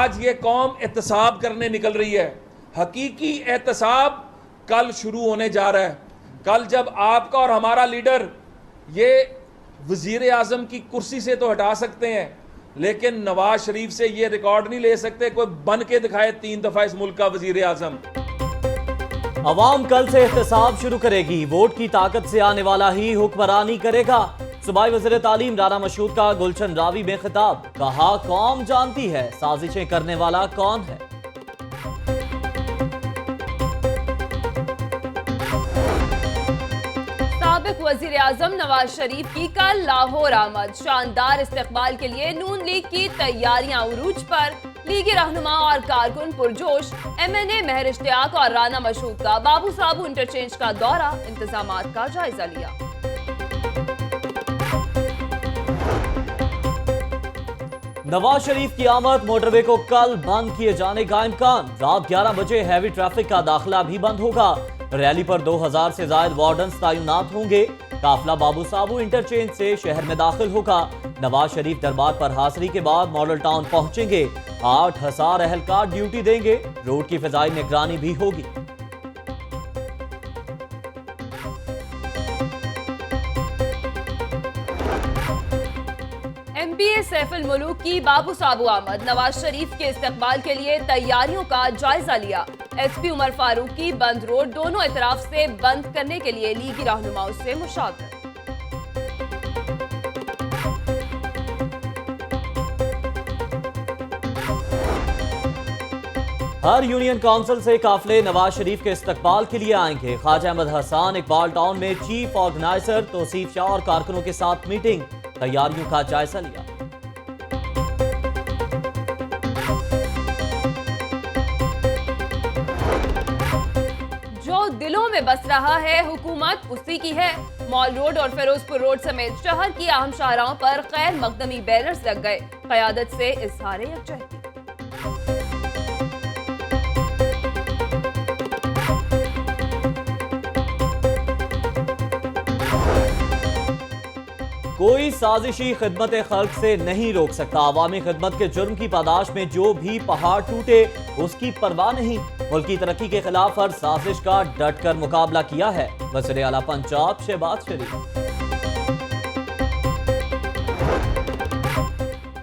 आज ये कौम एहतसाब करने निकल रही है। हकीकी एहतसाब कल शुरू होने जा रहा है। कल जब आपका और हमारा लीडर ये वजीर आजम की कुर्सी से तो हटा सकते हैं, लेकिन नवाज शरीफ से ये रिकॉर्ड नहीं ले सकते कोई बन के दिखाए 3 दफा इस मुल्क का वजीर आजम। अवाम कल से एहतसाब शुरू करेगी, वोट की ताकत से आने वाला ही हुक्मरानी करेगा। सूबाई वज़ीर तालीम राना मशहूद का गुलशन रावी में खिताब, कहा कौम जानती है साजिशें करने वाला कौन है। साबिक वजीर आजम नवाज शरीफ की कल लाहौर आमद, शानदार इस्तकबाल के लिए नून लीग की तैयारियां उरूज पर। लीगी रहनुमा और कारकुन पुरजोश। MNA महर इश्तियाक और राना मशहूद का बाबू साबू इंटरचेंज का दौरा, इंतजामात का जायजा लिया। नवाज शरीफ की आमद, मोटरवे को कल बंद किए जाने का इम्कान। रात 11 बजे हैवी ट्रैफिक का दाखिला भी बंद होगा। रैली पर 2000 से ज्यादा वार्डन्स तैनात होंगे। काफिला बाबू साबू इंटरचेंज से शहर में दाखिल होगा। नवाज शरीफ दरबार पर हाजिरी के बाद मॉडल टाउन पहुंचेंगे। 8000 अहलकार ड्यूटी देंगे। रोड की फिजाई निगरानी भी होगी। MPA सैफुल मुलूक की बाबू साबू आमद, नवाज शरीफ के इस्तकबाल के लिए तैयारियों का जायजा लिया। SP उमर फारूक की बंद रोड दोनों इतराफ से बंद करने के लिए लीगी रहनुमाओं से मुशावरत। हर यूनियन काउंसिल से काफिले नवाज शरीफ के इस्तकबाल के लिए आएंगे। ख्वाजा अहमद हसन इकबाल टाउन में चीफ ऑर्गेनाइजर तौसीफ शाह और कारकुनों के साथ मीटिंग, तैयारियों का जायजा लिया। जो दिलों में बस रहा है हुकूमत उसी की है। मॉल रोड और फिरोजपुर रोड समेत शहर की अहम शाहराहों पर गैर मकदमी बैनर्स लग गए, क़यादत से इज़हार यकजहती। कोई साजिशी खिदमत खल्क से नहीं रोक सकता। अवामी खिदमत के जुर्म की पादाश में जो भी पहाड़ टूटे उसकी परवाह नहीं। मुल्क की तरक्की के खिलाफ हर साजिश का डट कर मुकाबला किया है वज़ीर आला पंजाब शहबाज शरीफ।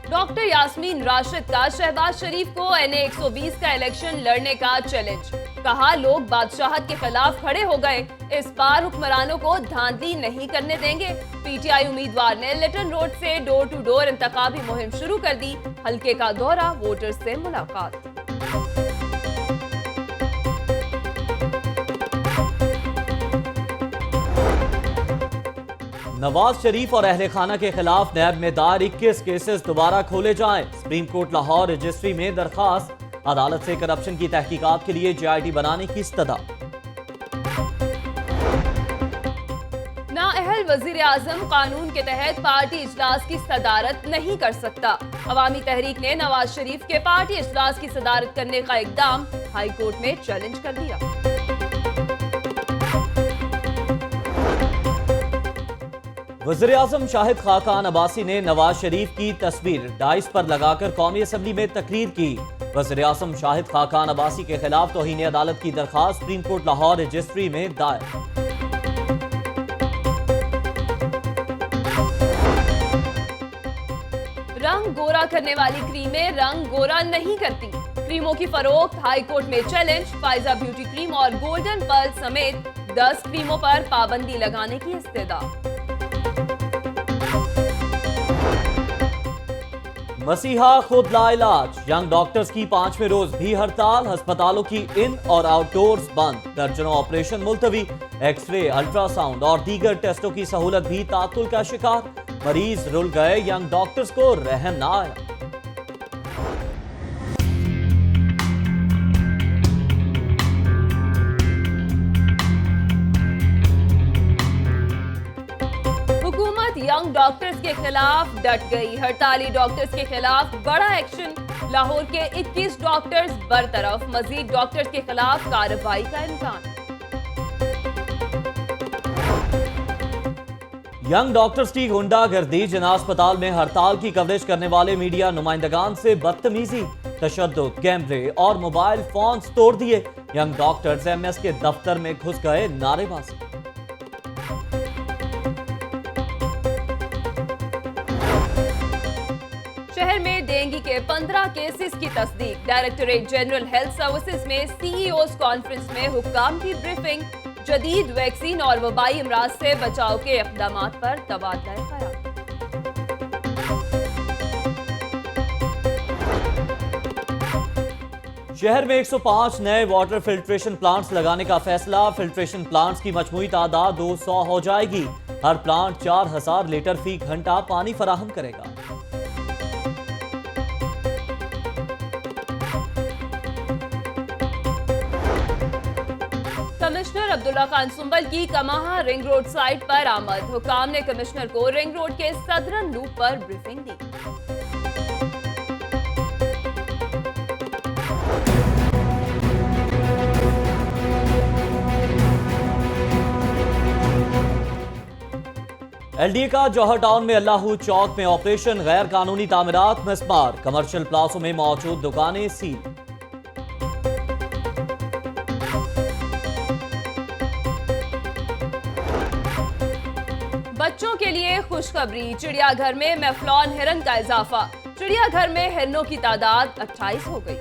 डॉक्टर यास्मीन राशिद का शहबाज शरीफ को NA 120 का इलेक्शन लड़ने का चैलेंज, कहा लोग बादशाहत के खिलाफ खड़े हो गए, इस बार हुक्मरानों को धांधली नहीं करने देंगे। PTI उम्मीदवार ने लिटन रोड से डोर टू डोर इंतखाबी मुहिम शुरू कर दी। हल्के का दौरा, वोटर्स से मुलाकात। नवाज शरीफ और अहले खाना के खिलाफ नैब में दायर 21 केसेस दोबारा खोले जाएं। सुप्रीम कोर्ट लाहौर रजिस्ट्री में दरखास्त, अदालत से करप्शन की तहकीकात के लिए JIT बनाने की इस्तदा। नाअहल वजीर आजम कानून के तहत पार्टी इजलास की सदारत नहीं कर सकता। अवामी तहरीक ने नवाज शरीफ के पार्टी इजलास की सदारत करने का इकदाम हाई कोर्ट में चैलेंज कर दिया। वज़ीर आज़म शाहिद खाकान अब्बासी ने नवाज शरीफ की तस्वीर डाइस पर लगाकर कौमी असम्बली में तकरीर की। वज़ीर आज़म शाहिद खाकान अब्बासी के खिलाफ तौहीन अदालत की दरखास्त सुप्रीम कोर्ट लाहौर रजिस्ट्री में दायर। रंग गोरा करने वाली क्रीमें रंग गोरा नहीं करती, क्रीमों की फरोख्त हाई कोर्ट में चैलेंज। फाइजा ब्यूटी क्रीम और गोल्डन पर्ल समेत 10 क्रीमों पर पाबंदी लगाने की इस्तदा। मसीहा खुद लाइलाज, यंग डॉक्टर्स की 5वें रोज भी हड़ताल। अस्पतालों की इन और आउटडोर्स बंद, दर्जनों ऑपरेशन मुलतवी। एक्सरे, अल्ट्रासाउंड और दीगर टेस्टों की सहूलत भी तातुल का शिकार। मरीज रुल गए, यंग डॉक्टर्स को रहम ना आया। यंग डॉक्टर्स के खिलाफ डट गई, हड़ताली डॉक्टर्स के खिलाफ बड़ा एक्शन। लाहौर के 21 डॉक्टर्स बरतरफ, मजीद डॉक्टर्स के खिलाफ कार्रवाई का इम्कान। यंग डॉक्टर्स की गुंडागर्दी, जिना अस्पताल में हड़ताल की कवरेज करने वाले मीडिया नुमाइंदगान से बदतमीजी। तशद्दुद, कैमरे और मोबाइल फोन्स तोड़ दिए। यंग डॉक्टर्स एमएस के दफ्तर में घुस गए नारेबाजी। शहर में डेंगू के 15 केसेस की तस्दीक। डायरेक्टरेट जनरल हेल्थ सर्विसेज में सीईओज कॉन्फ्रेंस में हुक्काम की ब्रीफिंग। जदीद वैक्सीन और वबाई अमराज से बचाव के इक़दामात पर तबादला ख्याल। शहर में 105 नए वाटर फिल्ट्रेशन प्लांट्स लगाने का फैसला। फिल्ट्रेशन प्लांट्स की मजमूई तादाद 200 हो जाएगी। हर प्लांट 4000 लीटर फी घंटा पानी फराहम करेगा। कमिश्नर अब्दुल्ला खान सुंबल की कमाहा रिंग रोड साइट पर आमद। हुकाम ने कमिश्नर को रिंग रोड के सदरन लूप पर ब्रीफिंग दी। एलडीए का जौहर टाउन में अल्लाहू चौक में ऑपरेशन। गैर कानूनी तामीरात में स्मार। कमर्शियल प्लाजों में मौजूद दुकानें सील। बच्चों के लिए खुशखबरी। चिड़ियाघर में मेफ्लॉन हिरन का इजाफा। चिड़ियाघर में हिरनों की तादाद 28 हो गई।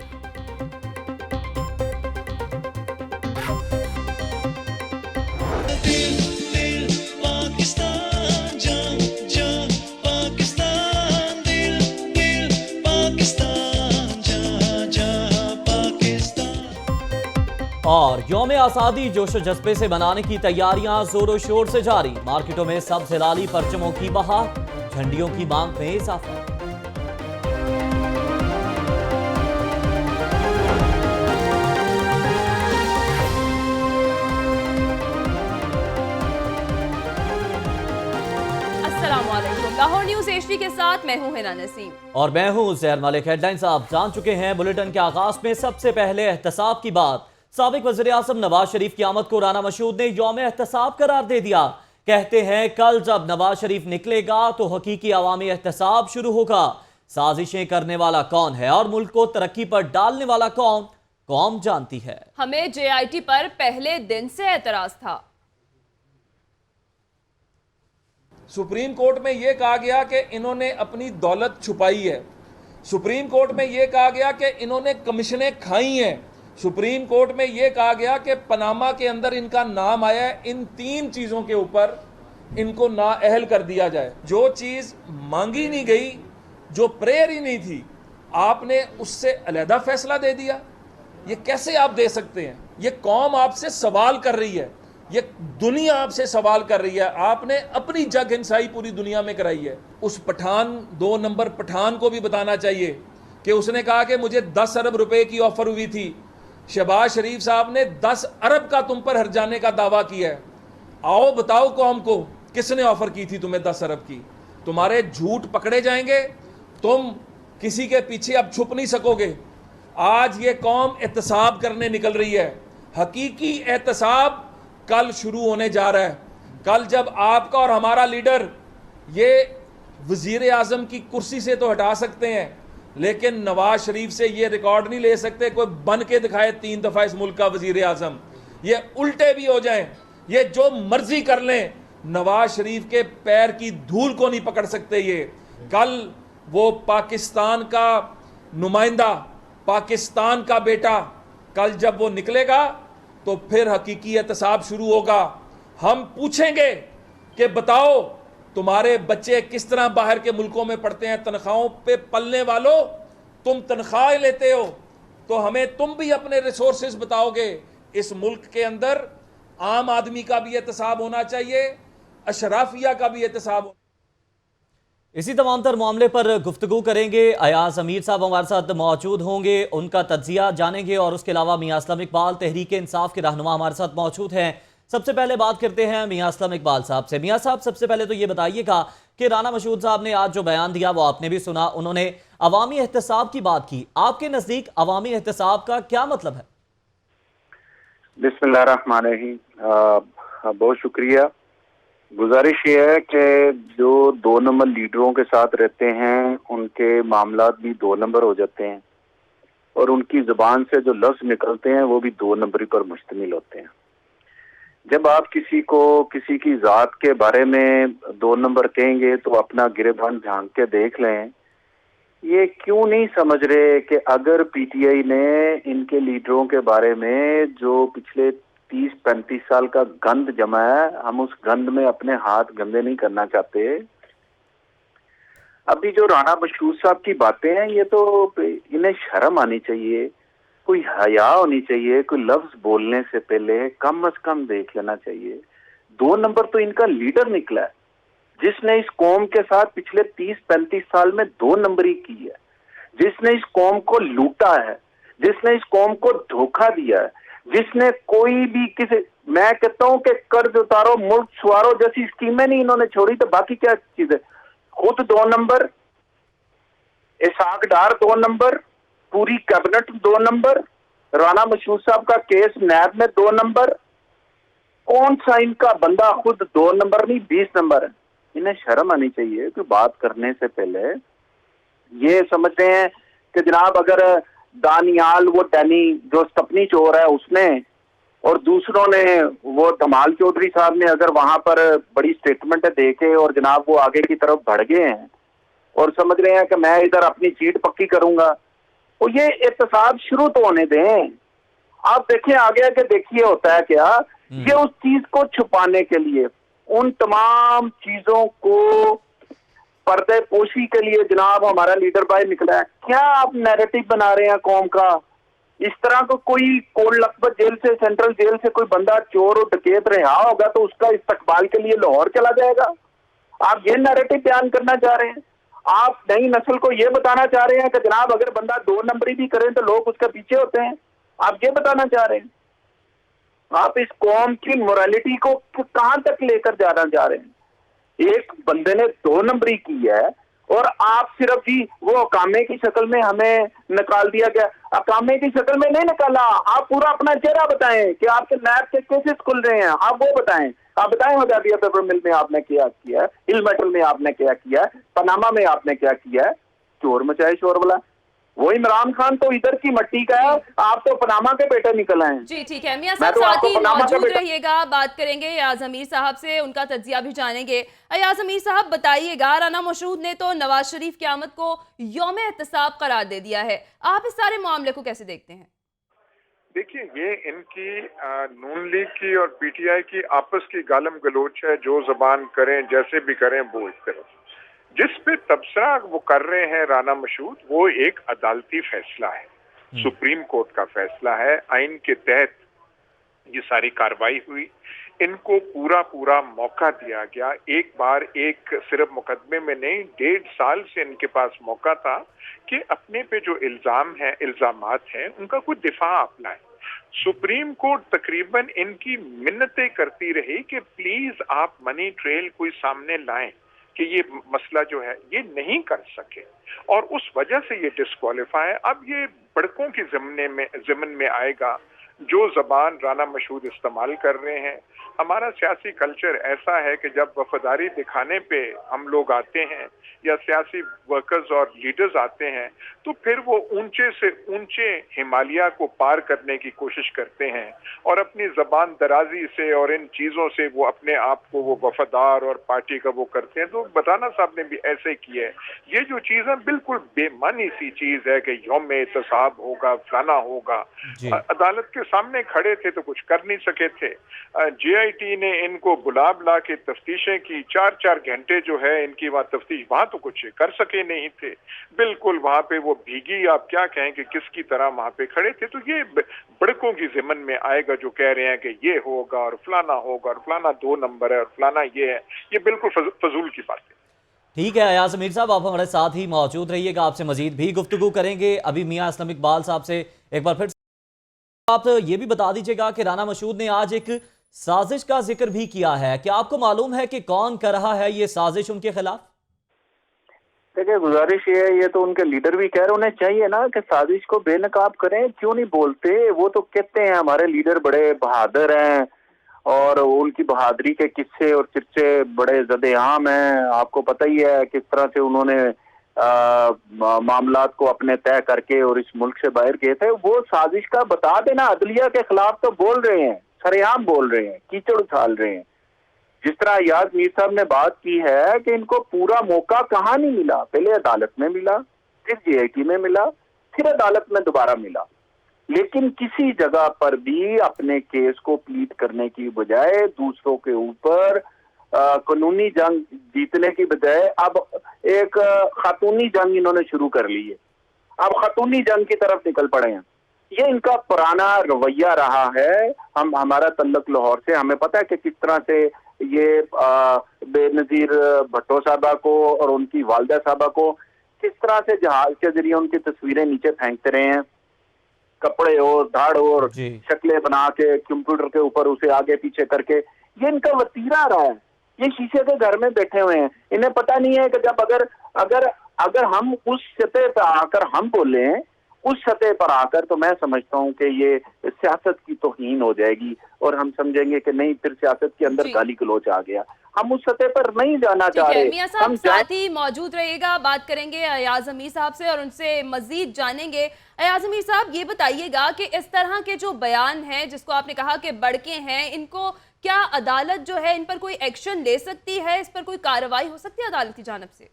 और यौम आज़ादी जोशो जज्बे से मनाने की तैयारियां जोरों शोर से जारी। मार्केटों में सब्ज हिलाली परचमों की बहार। झंडियों की मांग में इजाफा। लाहौर न्यूज एचडी के साथ मैं हूं हिना नसीम और मैं हूं ज़हर मलिक। हेडलाइंस आप जान चुके हैं। बुलेटिन के आगाज में सबसे पहले एहतसाब की बात। साबिक वज़ीर आज़म नवाज शरीफ की आमद को राना मशहूद ने यौम एहतसाब करार दे दिया। कहते हैं कल जब नवाज शरीफ निकलेगा तो हकीकी अवामी एहतसाब शुरू होगा। साजिशें करने वाला कौन है और मुल्क को तरक्की पर डालने वाला कौन, कौम जानती है। हमें जेआईटी पर पहले दिन से एतराज था। सुप्रीम कोर्ट में यह कहा गया कि इन्होंने अपनी दौलत छुपाई है। सुप्रीम कोर्ट में यह कहा गया कि इन्होंने कमीशनें खाई हैं। सुप्रीम कोर्ट में यह कहा गया कि पनामा के अंदर इनका नाम आया है। इन तीन चीज़ों के ऊपर इनको नाअहल कर दिया जाए। जो चीज़ मांगी नहीं गई, जो प्रेयर ही नहीं थी, आपने उससे अलहदा फैसला दे दिया। ये कैसे आप दे सकते हैं? ये कौम आपसे सवाल कर रही है, ये दुनिया आपसे सवाल कर रही है। आपने अपनी जग हिंसाई पूरी दुनिया में कराई है। उस पठान, 2 नंबर पठान को भी बताना चाहिए कि उसने कहा कि मुझे 10 अरब रुपए की ऑफर हुई थी। शहबाज शरीफ साहब ने 10 अरब का तुम पर हर्जाने का दावा किया है। आओ बताओ कौम को किसने ऑफर की थी तुम्हें 10 अरब की। तुम्हारे झूठ पकड़े जाएंगे, तुम किसी के पीछे अब छुप नहीं सकोगे। आज ये कौम एहतसाब करने निकल रही है। हकीकी एहतसाब कल शुरू होने जा रहा है। कल जब आपका और हमारा लीडर ये वजीर आज़म की कुर्सी से तो हटा सकते हैं, लेकिन नवाज शरीफ से ये रिकॉर्ड नहीं ले सकते कोई बन के दिखाए 3 दफ़ा इस मुल्क का वजीर आज़म। ये उल्टे भी हो जाएं, ये जो मर्जी कर लें, नवाज शरीफ के पैर की धूल को नहीं पकड़ सकते। ये कल वो पाकिस्तान का नुमाइंदा, पाकिस्तान का बेटा, कल जब वो निकलेगा तो फिर हकीकी एहतसाब शुरू होगा। हम पूछेंगे कि बताओ तुम्हारे बच्चे किस तरह बाहर के मुल्कों में पढ़ते हैं। तनख्वाहों पे पलने वालों, तुम तनख्वाहें लेते हो तो हमें तुम भी अपने रिसोर्सेज बताओगे। इस मुल्क के अंदर आम आदमी का भी एहतसाब होना चाहिए, अशराफिया का भी एहतसाब। इसी तमाम तर मामले पर गुफ्तगू करेंगे। अयाज अमीर साहब हमारे साथ मौजूद होंगे, उनका तज्जिया जानेंगे। और उसके अलावा मियां असलम इकबाल तहरीक इंसाफ के रहनुमा हमारे साथ मौजूद हैं। सबसे पहले बात करते हैं मियां असलम इकबाल साहब से। मियां साहब, सबसे पहले तो ये बताइएगा कि राना मशहूद साहब ने आज जो बयान दिया वो आपने भी सुना। उन्होंने अवामी एहतसाब की बात की। आपके नज़दीक अवामी एहतसाब का क्या मतलब है? बिस्मिल्लाहिर्रहमानिर्रहीम। बहुत शुक्रिया। गुजारिश ये है कि जो 2 नंबर लीडरों के साथ रहते हैं उनके मामलात भी 2 नंबर हो जाते हैं। और उनकी जुबान से जो लफ्ज निकलते हैं वो भी 2 नंबरी पर मुश्तमिल होते हैं। जब आप किसी को किसी की जात के बारे में 2 नंबर कहेंगे तो अपना गिरेबान झांक के देख लें। ये क्यों नहीं समझ रहे कि अगर पीटीआई ने इनके लीडरों के बारे में जो पिछले 30-35 साल का गंद जमा है, हम उस गंद में अपने हाथ गंदे नहीं करना चाहते। अभी जो राणा मशहूद साहब की बातें हैं, ये तो इन्हें शर्म आनी चाहिए, कोई हया होनी चाहिए, कोई लफ्ज बोलने से पहले कम से कम देख लेना चाहिए। 2 नंबर तो इनका लीडर निकला है, जिसने इस कौम के साथ पिछले 30-35 साल में 2 नंबरी की है, जिसने इस कौम को लूटा है, जिसने इस कौम को धोखा दिया है, जिसने कोई भी किसी, मैं कहता हूं कि कर्ज उतारो मुल्क सुधारो जैसी स्कीमें नहीं इन्होंने छोड़ी, तो बाकी क्या चीज है। खुद 2 नंबर, इसाक डार 2 नंबर, पूरी कैबिनेट 2 नंबर, राणा मशहूद साहब का केस नैब में 2 नंबर। कौन सा इनका बंदा खुद 2 नंबर नहीं 20 नंबर है। इन्हें शर्म आनी चाहिए कि बात करने से पहले ये समझते हैं कि जनाब अगर दानियाल वो डैनी जो सपनी चोर है उसने और दूसरों ने वो धमाल चौधरी साहब ने अगर वहां पर बड़ी स्टेटमेंट देके और जनाब वो आगे की तरफ बढ़ गए हैं और समझ रहे हैं कि मैं इधर अपनी सीट पक्की करूंगा, तो ये एहतसाब शुरू तो होने दें। आप देखें आगे आगे देखिए होता है क्या। ये उस चीज को छुपाने के लिए, उन तमाम चीजों को पर्दे पोशी के लिए जनाब हमारा लीडर भाई निकला है। क्या आप नैरेटिव बना रहे हैं कौम का? इस तरह को कोई कोट लखपत जेल से, सेंट्रल जेल से कोई बंदा चोर और डकैत रहा होगा तो उसका इस्तकबाल के लिए लाहौर चला जाएगा। आप ये नैरेटिव बयान करना चाह रहे हैं। आप नई नस्ल को ये बताना चाह रहे हैं कि जनाब अगर बंदा 2 नंबरी भी करें तो लोग उसके पीछे होते हैं। आप ये बताना चाह रहे हैं। आप इस कौम की मोरालिटी को कहां तक लेकर जाना चाह रहे हैं। एक बंदे ने 2 नंबरी की है और आप सिर्फ जी वो अकामे की शक्ल में हमें निकाल दिया गया। अकामे की शक्ल में नहीं निकाला, आप पूरा अपना चेहरा बताएं कि आपके नैब के केसेस खुल रहे हैं, आप वो बताएं। आप बताएं होदाबिया पेपर मिल में आपने क्या किया है, हिल मेटल में आपने क्या किया है, पनामा में आपने क्या किया है। चोर मचाए शोर वाला वो इमरान खान तो इधर की मट्टी का है, आप तो पनामा के बेटे निकल आए हैं। जी ठीक है, मियां साहब साथ ही मौजूद रहिएगा, बात करेंगे याज अमीर साहब से, उनका तज्जिया भी जानेंगे। याज अमीर साहब बताइएगा, राना मशहूद ने तो नवाज शरीफ की आमद को यौम एहतसाब करार दे दिया है, आप इस सारे मामले को कैसे देखते हैं? देखिए, ये इनकी नून लीग की और पीटीआई की आपस की गालम गलोच है। जो जबान करें जैसे भी करें वो इस तरफ जिस पे तबसरा वो कर रहे हैं राना मशहूद, वो एक अदालती फैसला है, सुप्रीम कोर्ट का फैसला है। आइन के तहत ये सारी कार्रवाई हुई, इनको पूरा पूरा मौका दिया गया। एक बार एक सिर्फ मुकदमे में नहीं, 1.5 साल से इनके पास मौका था कि अपने पे जो इल्जामात हैं उनका कोई दिफा अपनाए। सुप्रीम कोर्ट तकरीबन इनकी मिन्नतें करती रही कि प्लीज आप मनी ट्रेल कोई सामने लाएं कि ये मसला जो है ये नहीं कर सके, और उस वजह से ये डिस्क्वालीफाई। अब ये बड़कों की ज़िम्मन में आएगा जो जबान राना मशहूद इस्तेमाल कर रहे हैं। हमारा सियासी कल्चर ऐसा है कि जब वफादारी दिखाने पे हम लोग आते हैं या सियासी वर्कर्स और लीडर्स आते हैं तो फिर वो ऊंचे से ऊंचे हिमालय को पार करने की कोशिश करते हैं और अपनी जबान दराजी से और इन चीज़ों से वो अपने आप को वो वफादार और पार्टी का वो करते हैं। तो बताना साहब ने भी ऐसे किया है। ये जो चीज़ है बिल्कुल बेमानी सी चीज़ है कि यौम एहतसाब होगा, फलाना होगा। अदालत के सामने खड़े थे तो कुछ कर नहीं सके थे। JIT ने इनको बुला के तफ्तीशें की, 4-4 घंटे जो है इनकी वहाँ तफ्तीश, वहाँ तो कुछ कर सके नहीं थे। बिल्कुल वहाँ पे वो भीगी, आप क्या कहें कि किसकी तरह वहाँ पे खड़े थे। तो ये बड़कों की ज़िम्मन में आएगा जो कह रहे हैं कि ये होगा और फलाना होगा और फलाना 2 नंबर है और फलाना ये है। ये बिल्कुल फजूल की बात है। ठीक है अयाज अमीर साहब, आप हमारे साथ ही मौजूद रहिएगा, आपसे मजीद भी गुफ्तगू करेंगे। अभी मियां असलम इकबाल साहब से एक बार फिर आप ये भी बता दीजिएगा कि राना मशहूद ने आज एक साजिश का जिक्र भी किया है। क्या आपको मालूम है कि कौन कर रहा है ये साजिश उनके खिलाफ? देखिए, गुजारिश ये है, ये तो उनके लीडर भी कह रहे, उन्हें चाहिए ना कि साजिश को बेनकाब करें। क्यों नहीं बोलते? वो तो कहते हैं हमारे लीडर बड़े बहादुर हैं और उनकी बहादुरी के किस्से और चर्चे बड़े ज़द-ए-आम हैं। आपको पता ही है किस तरह से उन्होंने मामलात को अपने तय करके और इस मुल्क से बाहर गए थे, वो साजिश का बता देना। अदलिया के खिलाफ तो बोल रहे हैं, सरेआम बोल रहे हैं, कीचड़ उछाल रहे हैं। जिस तरह अयाज मीर साहब ने बात की है कि इनको पूरा मौका कहाँ नहीं मिला, पहले अदालत में मिला, फिर JIT में मिला, फिर अदालत में दोबारा मिला, लेकिन किसी जगह पर भी अपने केस को प्लीड करने की बजाय दूसरों के ऊपर कानूनी जंग जीतने की बजाय अब एक खातूनी जंग इन्होंने शुरू कर ली है। अब खातूनी जंग की तरफ निकल पड़े हैं। ये इनका पुराना रवैया रहा है। हमारा तल्लुक लाहौर से, हमें पता है कि किस तरह से ये बेनजीर भट्टो साहबा को और उनकी वालदा साहबा को किस तरह से जहाज के जरिए उनकी तस्वीरें नीचे फेंकते रहे हैं, कपड़े और धाड़ और शक्लें बना के कंप्यूटर के ऊपर उसे आगे पीछे करके। ये इनका वतीरा रहा है। ये शीशे के घर में बैठे हुए हैं। इन्हें पता नहीं है कि जब अगर हम उस सतह पर आकर हम बोले, उस सतह पर आकर, तो मैं समझता हूं कि ये सियासत की तौहीन हो जाएगी और हम समझेंगे कि नहीं, फिर सियासत के अंदर गाली गलौच आ गया। हम उस सतह पर नहीं जाना चाह रहे। मियां साहब साथ ही मौजूद रहिएगा, बात करेंगे अयाज अमीर साहब से और उनसे मजीद जानेंगे। अयाज अमीर साहब, ये बताइएगा कि इस तरह के जो बयान हैं, जिसको आपने कहा कि बड़के हैं, इनको क्या अदालत जो है इन पर कोई एक्शन ले सकती है? इस पर कोई कार्रवाई हो सकती है अदालत की जानिब से?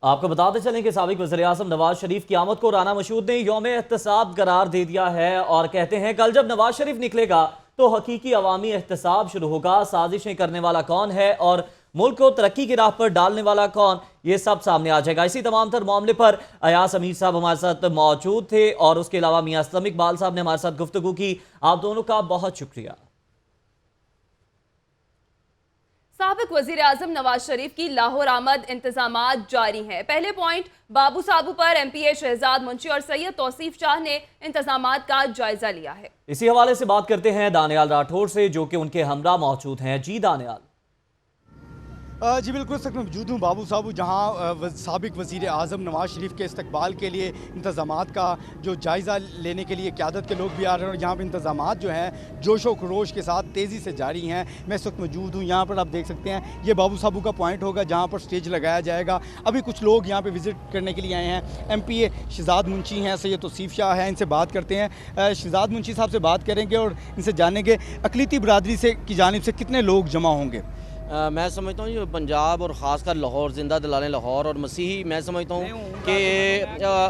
आपको बताते चलें कि साबिक वज़ीर-ए-आज़म नवाज शरीफ की आमद को राना मशहूद ने यौम एहतसाब करार दे दिया है और कहते हैं कल जब नवाज शरीफ निकलेगा तो हकीकी अवामी एहतसाब शुरू होगा। साजिशें करने वाला कौन है और मुल्क को तरक्की की राह पर डालने वाला कौन, ये सब सामने आ जाएगा। इसी तमाम तर मामले पर अयाज अमीर साहब हमारे साथ मौजूद थे और उसके अलावा मियां असलम इकबाल साहब ने हमारे साथ गुफ्तगू की। आप दोनों का बहुत शुक्रिया। साबिक वजीर आजम नवाज शरीफ की लाहौर आमद इंतजामात जारी हैं। पहले पॉइंट, बाबू साबू पर MPA शहजाद मुंशी और सैयद तौसीफ शाह ने इंतजामात का जायजा लिया है। इसी हवाले से बात करते हैं दानियाल राठौर से, जो कि उनके हमरा मौजूद हैं। जी दानियाल। जी बिल्कुल, इस वक्त मैं मौजूद हूँ बाबू साबू, जहाँ साबिक वज़ीर आज़म नवाज शरीफ के इस्तकबाल के लिए इंतज़ामात का जो जायज़ा लेने के लिए क़यादत के लोग भी आ रहे हैं और यहाँ पर इंतज़ामात जो हैं जोशो खरोश के साथ तेज़ी से जारी हैं। मैं इस वक्त मौजूद हूँ यहाँ पर, आप देख सकते हैं ये बाबू साबू का पॉइंट होगा जहाँ पर स्टेज लगाया जाएगा। अभी कुछ लोग यहाँ पर विज़िट करने के लिए आए हैं। MPA शहजाद मुंशी हैं, सैयद तौसीफ शाह हैं, इनसे बात करते हैं। शहजाद मुंशी साहब से बात करेंगे और इनसे जानेंगे अक़लीती बरादरी से की जानिब से कितने लोग जमा होंगे। मैं समझता हूँ ये पंजाब और ख़ासकर लाहौर, ज़िंदा दिलाने लाहौर और मसीही, मैं समझता हूँ कि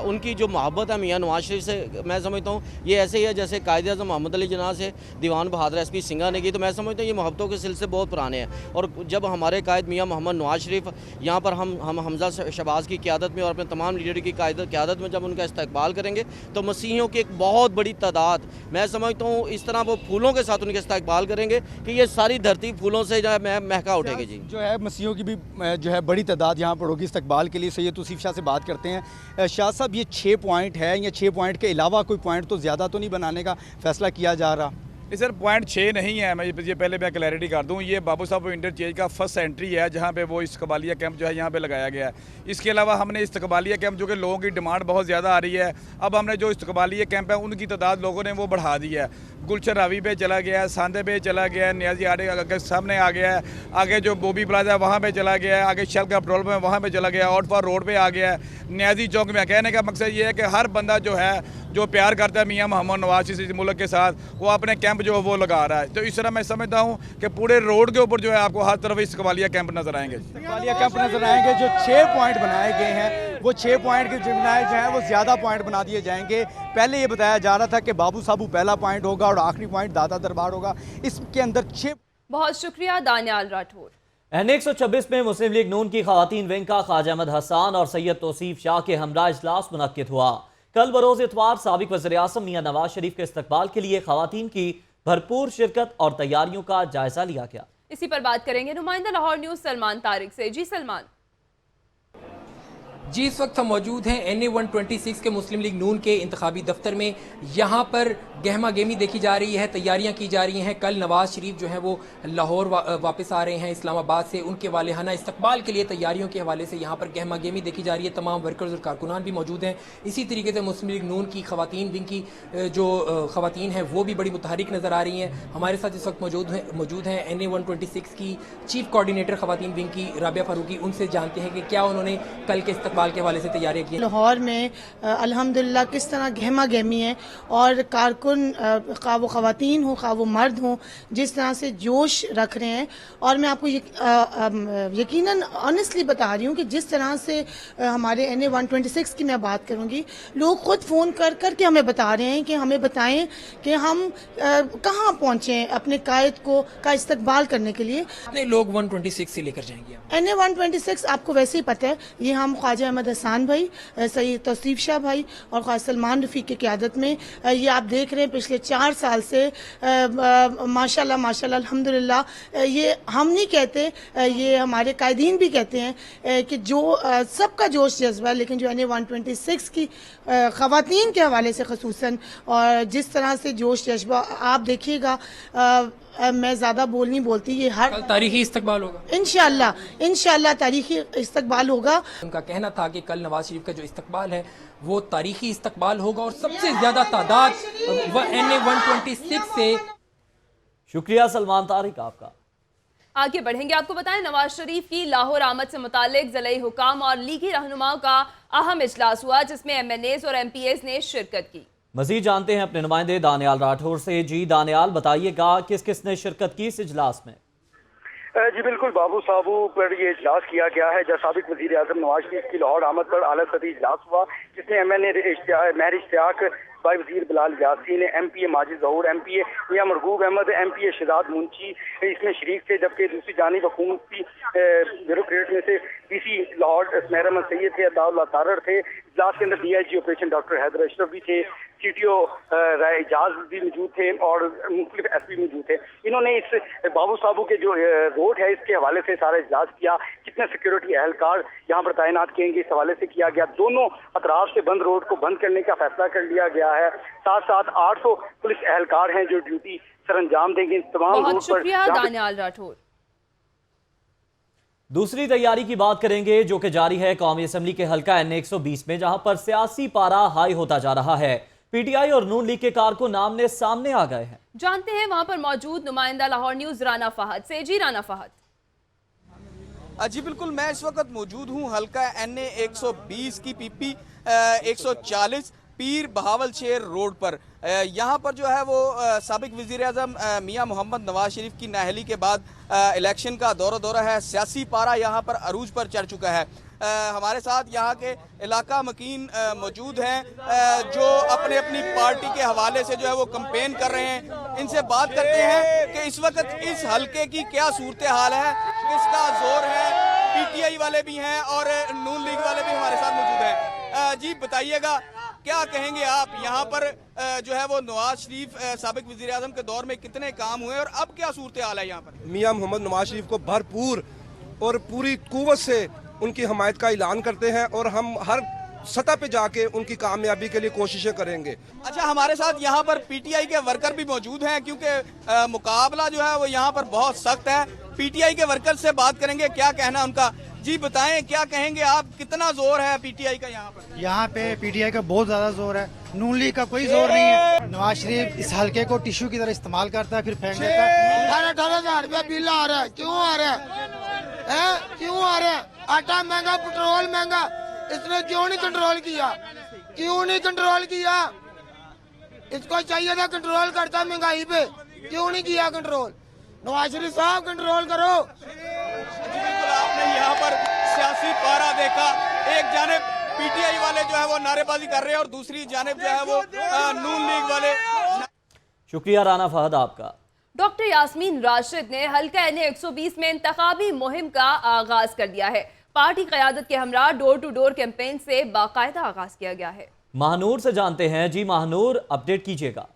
उनकी जो मोहब्बत है मियाँ नवाज शरीफ से, मैं समझता हूँ ये ऐसे ही है जैसे कायदे आज़म मोहम्मद अली जिन्ना से दीवान बहादुर SP सिंघा ने की। तो मैं समझता हूँ ये मोहब्बतों के सिलसिले बहुत पुराने हैं। और जब हमारे कायद मियाँ मोहम्मद नवाज शरीफ यहाँ पर हम हमजा शहबाज की क़यादत में और अपने तमाम लीडर की क़यादत में जब उनका इस्तकबाल करेंगे तो मसीहियों की एक बहुत बड़ी तादाद, मैं समझता हूँ इस तरह वो फूलों के साथ उनका इस्तकबाल करेंगे कि ये सारी धरती फूलों से जो है महका उठेगी। जी जो है मसीहों की भी जो है बड़ी तादाद यहाँ पर होगी इस्तकबाल के लिए। सैयद तौसीफ शाह से बात करते हैं। शाह साहब, ये 6 पॉइंट है, या 6 पॉइंट के अलावा कोई पॉइंट तो ज़्यादा तो नहीं बनाने का फैसला किया जा रहा? सर पॉइंट 6 नहीं है। मैं ये पहले मैं क्लैरिटी कर दूं, ये बाबू साहब इंटरचेंज का फर्स्ट एंट्री है जहां पे वो इस्तकबालिया कैंप जो है यहाँ पे लगाया गया है। इसके अलावा हमने इस्तकबालिया कैंप, जो कि लोगों की डिमांड बहुत ज़्यादा आ रही है, अब हमने जो इस्तकबालिया कैंप है उनकी तादाद लोगों ने वो बढ़ा दी है। गुलशन रावी पे चला गया है, सांदे पे चला गया है, नियाजी आगे सामने आ गया है, आगे जो बोबी प्लाजा है वहाँ पे चला गया है, आगे शल का पेट्रोल पंप वहाँ पे चला गया है, आउटफॉर रोड पे आ गया है, नियाजी चौक में। कहने का मकसद ये है कि हर बंदा जो है जो प्यार करता है मियाँ मोहम्मद नवाज शरीफ इस मुल्क के साथ, वो अपने कैंप जो है वो लगा रहा है। तो इस तरह मैं समझता हूँ कि पूरे रोड के ऊपर जो है आपको हर तरफ इस्तकबालिया कैंप नजर आएंगे। इस्तकबालिया कैंप नजर आएंगे। जो 6 पॉइंट बनाए गए हैं वो 6 पॉइंट के जिम्नाए जो हैं वो ज़्यादा पॉइंट बना दिए जाएंगे। पहले ये बताया जा रहा था कि बाबू साबू पहला पॉइंट होगा और आखिरी पॉइंट दादा दरबार होगा। इसके अंदर 6। बहुत शुक्रिया दानियाल राठौर। NA 126 में मुस्लिम लीग नून की खवातीन विंग का ख्वाजा अहमद हसन और सैयद तौसीफ शाह के हमरा इजलास मुनक्किद हुआ। कल बरोज़ इतवार साबिक वज़ीर-ए-आज़म मियां नवाज शरीफ के इस्तकबाल के लिए खवातीन की भरपूर शिरकत और तैयारियों का जायजा लिया गया। इसी पर बात करेंगे नुमाइंदा लाहौर न्यूज़ सलमान तारिक से। जी सलमान। जी इस वक्त हम मौजूद हैं NA-126 के मुस्लिम लीग नून के इंतखाबी दफ्तर में। यहाँ पर गहमा गहमी देखी जा रही है, तैयारियां की जा रही हैं। कल नवाज शरीफ जो है वो लाहौर वापस आ रहे हैं इस्लामाबाद से, उनके वालेहाना इस्तकबाल के लिए तैयारियों के हवाले से यहाँ पर गहमा गहमी देखी जा रही है। तमाम वर्कर्स और कारकुनान भी मौजूद हैं। इसी तरीके से मुस्लिम लीग नून की खवातीन विंग की जो खवातीन हैं वो भी बड़ी मुतहरिक नज़र आ रही हैं। हमारे साथ इस वक्त मौजूद हैं NA-126 की चीफ कोऑर्डिनेटर खवातीन विंग की राबिया फारूकी। उनसे जानते हैं कि क्या उन्होंने कल के इस्तकबाल के हवाले से तैयारियां की। लाहौर में अल्हम्दुलिल्लाह किस तरह गहमा गहमी है और कारकुन खा वो ख़वातीन हो खा वो मर्द हों, जिस तरह से जोश रख रहे हैं। और मैं आपको यकीनन ऑनेस्टली बता रही हूँ कि जिस तरह से हमारे NA-126 की मैं बात करूँगी, लोग खुद फ़ोन कर कर के हमें बता रहे हैं कि हमें बताएं कि हम कहाँ पहुँचे अपने कायद को का इस्तकबाल करने के लिए। कितने लोग 126 से लेकर जाएंगे? NA-126 आपको वैसे ही पता है, ये हम ख्वाजा अहमद हसान भाई, सईद तौसीफ शाह भाई और ख्वाजा सलमान रफ़ी की क़यादत में ये आप देख रहे हैं पिछले 4 साल से माशाल्लाह माशाल्लाह अल्हम्दुलिल्लाह। ये हम नहीं कहते, ये हमारे कायदीन भी कहते हैं कि जो सबका जोश जज्बा है, लेकिन जो NA-126 की ख़वातीन के हवाले से ख़ुसूसन और जिस तरह से जोश जज्बा आप देखिएगा, मैं ज़्यादा नहीं बोलती, ये हर तारीखी इस्तकबाल होगा इंशाल्लाह तारीखी इस्तकबाल होगा। उनका कहना था कि कल नवाज शरीफ का जो इस्तकबाल है वो तारीखी इस्तकबाल होगा और सबसे ज्यादा तादाद NA-126 से। शुक्रिया सलमान तारिक आपका। आगे बढ़ेंगे, आपको बताएं नवाज शरीफ की लाहौर आमद से मुतालिक ज़िले हुकाम और लीगी रहनुमाओं का अहम इजलास हुआ, जिसमें MNAs और MPAs ने शिरकत की। मजीद जानते हैं अपने नुमाइंदे दानियाल राठौर से। जी दानियाल, बताइएगा किस किस ने शिरकत की इस इजलास में? जी बिल्कुल, बाबू साहबू पर ये इजलास किया गया है। जब साबिक वज़ीर आज़म नवाज शरीफ की लाहौर आमद पर आला सतही इजलास हुआ, जिसमें MNA महर इश्तियाक भाई वज़ीर बिलाल यासीन, MPA माजिद ज़हूर, MPA मियां मरगूब अहमद, MPA शहजाद मुंशी इसमें शरीक थे। जबकि दूसरी जानिब हुकूमती ब्यूरोक्रेट में से DC लाहौर स्मैर अहमद सैयद थे, अताउल्लाह तारड़ थे। इजलास के अंदर DIG operation doctor Haider Ashraf भी थे, CTO राय एजाज भी मौजूद थे और मुख्तलिफ SP मौजूद थे। इन्होंने इस बाबू साहबू के जो रोड है इसके हवाले से सारा इजलास किया। कितने सिक्योरिटी एहलकार यहाँ पर तैनात किएंगे इस हवाले से किया गया। दोनों अतराफ से बंद रोड को बंद करने का फैसला कर लिया गया है। साथ साथ 800 पुलिस एहलकार हैं जो ड्यूटी सर अंजाम देंगे तमाम बहुत शुक्रिया दानियाल राठौर। दूसरी तैयारी की बात करेंगे जो कि जारी है कौमी असम्बली के हल्का NA-120 में, जहां पर सियासी पारा हाई होता जा रहा है। PTI और नून लीग के कारकुन आमने सामने आ गए हैं। जानते हैं वहां पर मौजूद नुमाइंदा लाहौर न्यूज राना फहद से। जी राना फहद। जी बिल्कुल, मैं इस वक्त मौजूद हूँ हल्का NA-120 की PP 140 पीर बहावल शेर रोड पर। यहाँ पर जो है वो साबिक वज़ीर आज़म मियां मोहम्मद नवाज शरीफ की नाअहली के बाद इलेक्शन का दौरा है। सियासी पारा यहाँ पर अरूज पर चढ़ चुका है। हमारे साथ यहाँ के इलाका मकीन मौजूद हैं जो अपने अपनी पार्टी के हवाले से जो है वो कैंपेन कर रहे हैं। इनसे बात करते हैं कि इस वक्त इस हल्के की क्या सूरत हाल है, किसका जोर है। PTI वाले भी हैं और नून लीग वाले भी हमारे साथ मौजूद हैं। जी बताइएगा, क्या कहेंगे आप, यहाँ पर जो है वो नवाज शरीफ साबिक वज़ीर आज़म के दौर में कितने काम हुए और अब क्या सूरत हाल है यहाँ पर? मियां मोहम्मद नवाज शरीफ को भरपूर और पूरी कुव्वत से उनकी हमायत का ऐलान करते हैं और हम हर सतह पे जाके उनकी कामयाबी के लिए कोशिशें करेंगे। अच्छा, हमारे साथ यहाँ पर PTI के वर्कर भी मौजूद हैं क्योंकि मुकाबला जो है वो यहाँ पर बहुत सख्त है। PTI के वर्कर से बात करेंगे, क्या कहना उनका। जी बताएं, क्या कहेंगे आप, कितना जोर है PTI का यहाँ पर? यहाँ पे PTI का बहुत ज्यादा जोर है, नून लीग का कोई जोर नहीं है। नवाज शरीफ इस हल्के को टिश्यू की तरह इस्तेमाल करता है, फिर फेंक देता है। 18,000 रुपया बिल आ रहा है, क्यों आ रहा है? क्यों आ रहा है? आटा महंगा, पेट्रोल महंगा, इसने क्यों नहीं कंट्रोल किया? क्यों नहीं कंट्रोल किया? इसको चाहिए था कंट्रोल करता महंगाई पे, क्यों नहीं किया कंट्रोल? नवाज शरीफ साहब कंट्रोल करो। बिल्कुल, आपने यहाँ पर सियासी पारा देखा। एक जानिब PTI वाले जो है वो नारेबाजी कर रहे हैं और दूसरी जानिब जो है वो नून लीग वाले। शुक्रिया राना फहद आपका। डॉक्टर यास्मीन राशिद ने हल्का NA-120 में इंतखाबी मुहिम का आगाज कर दिया है। पार्टी क़यादत के हमरा डोर टू डोर कैंपेन से बाकायदा आगाज किया गया है। महानूर से जानते हैं। जी महानूर, अपडेट कीजिएगा।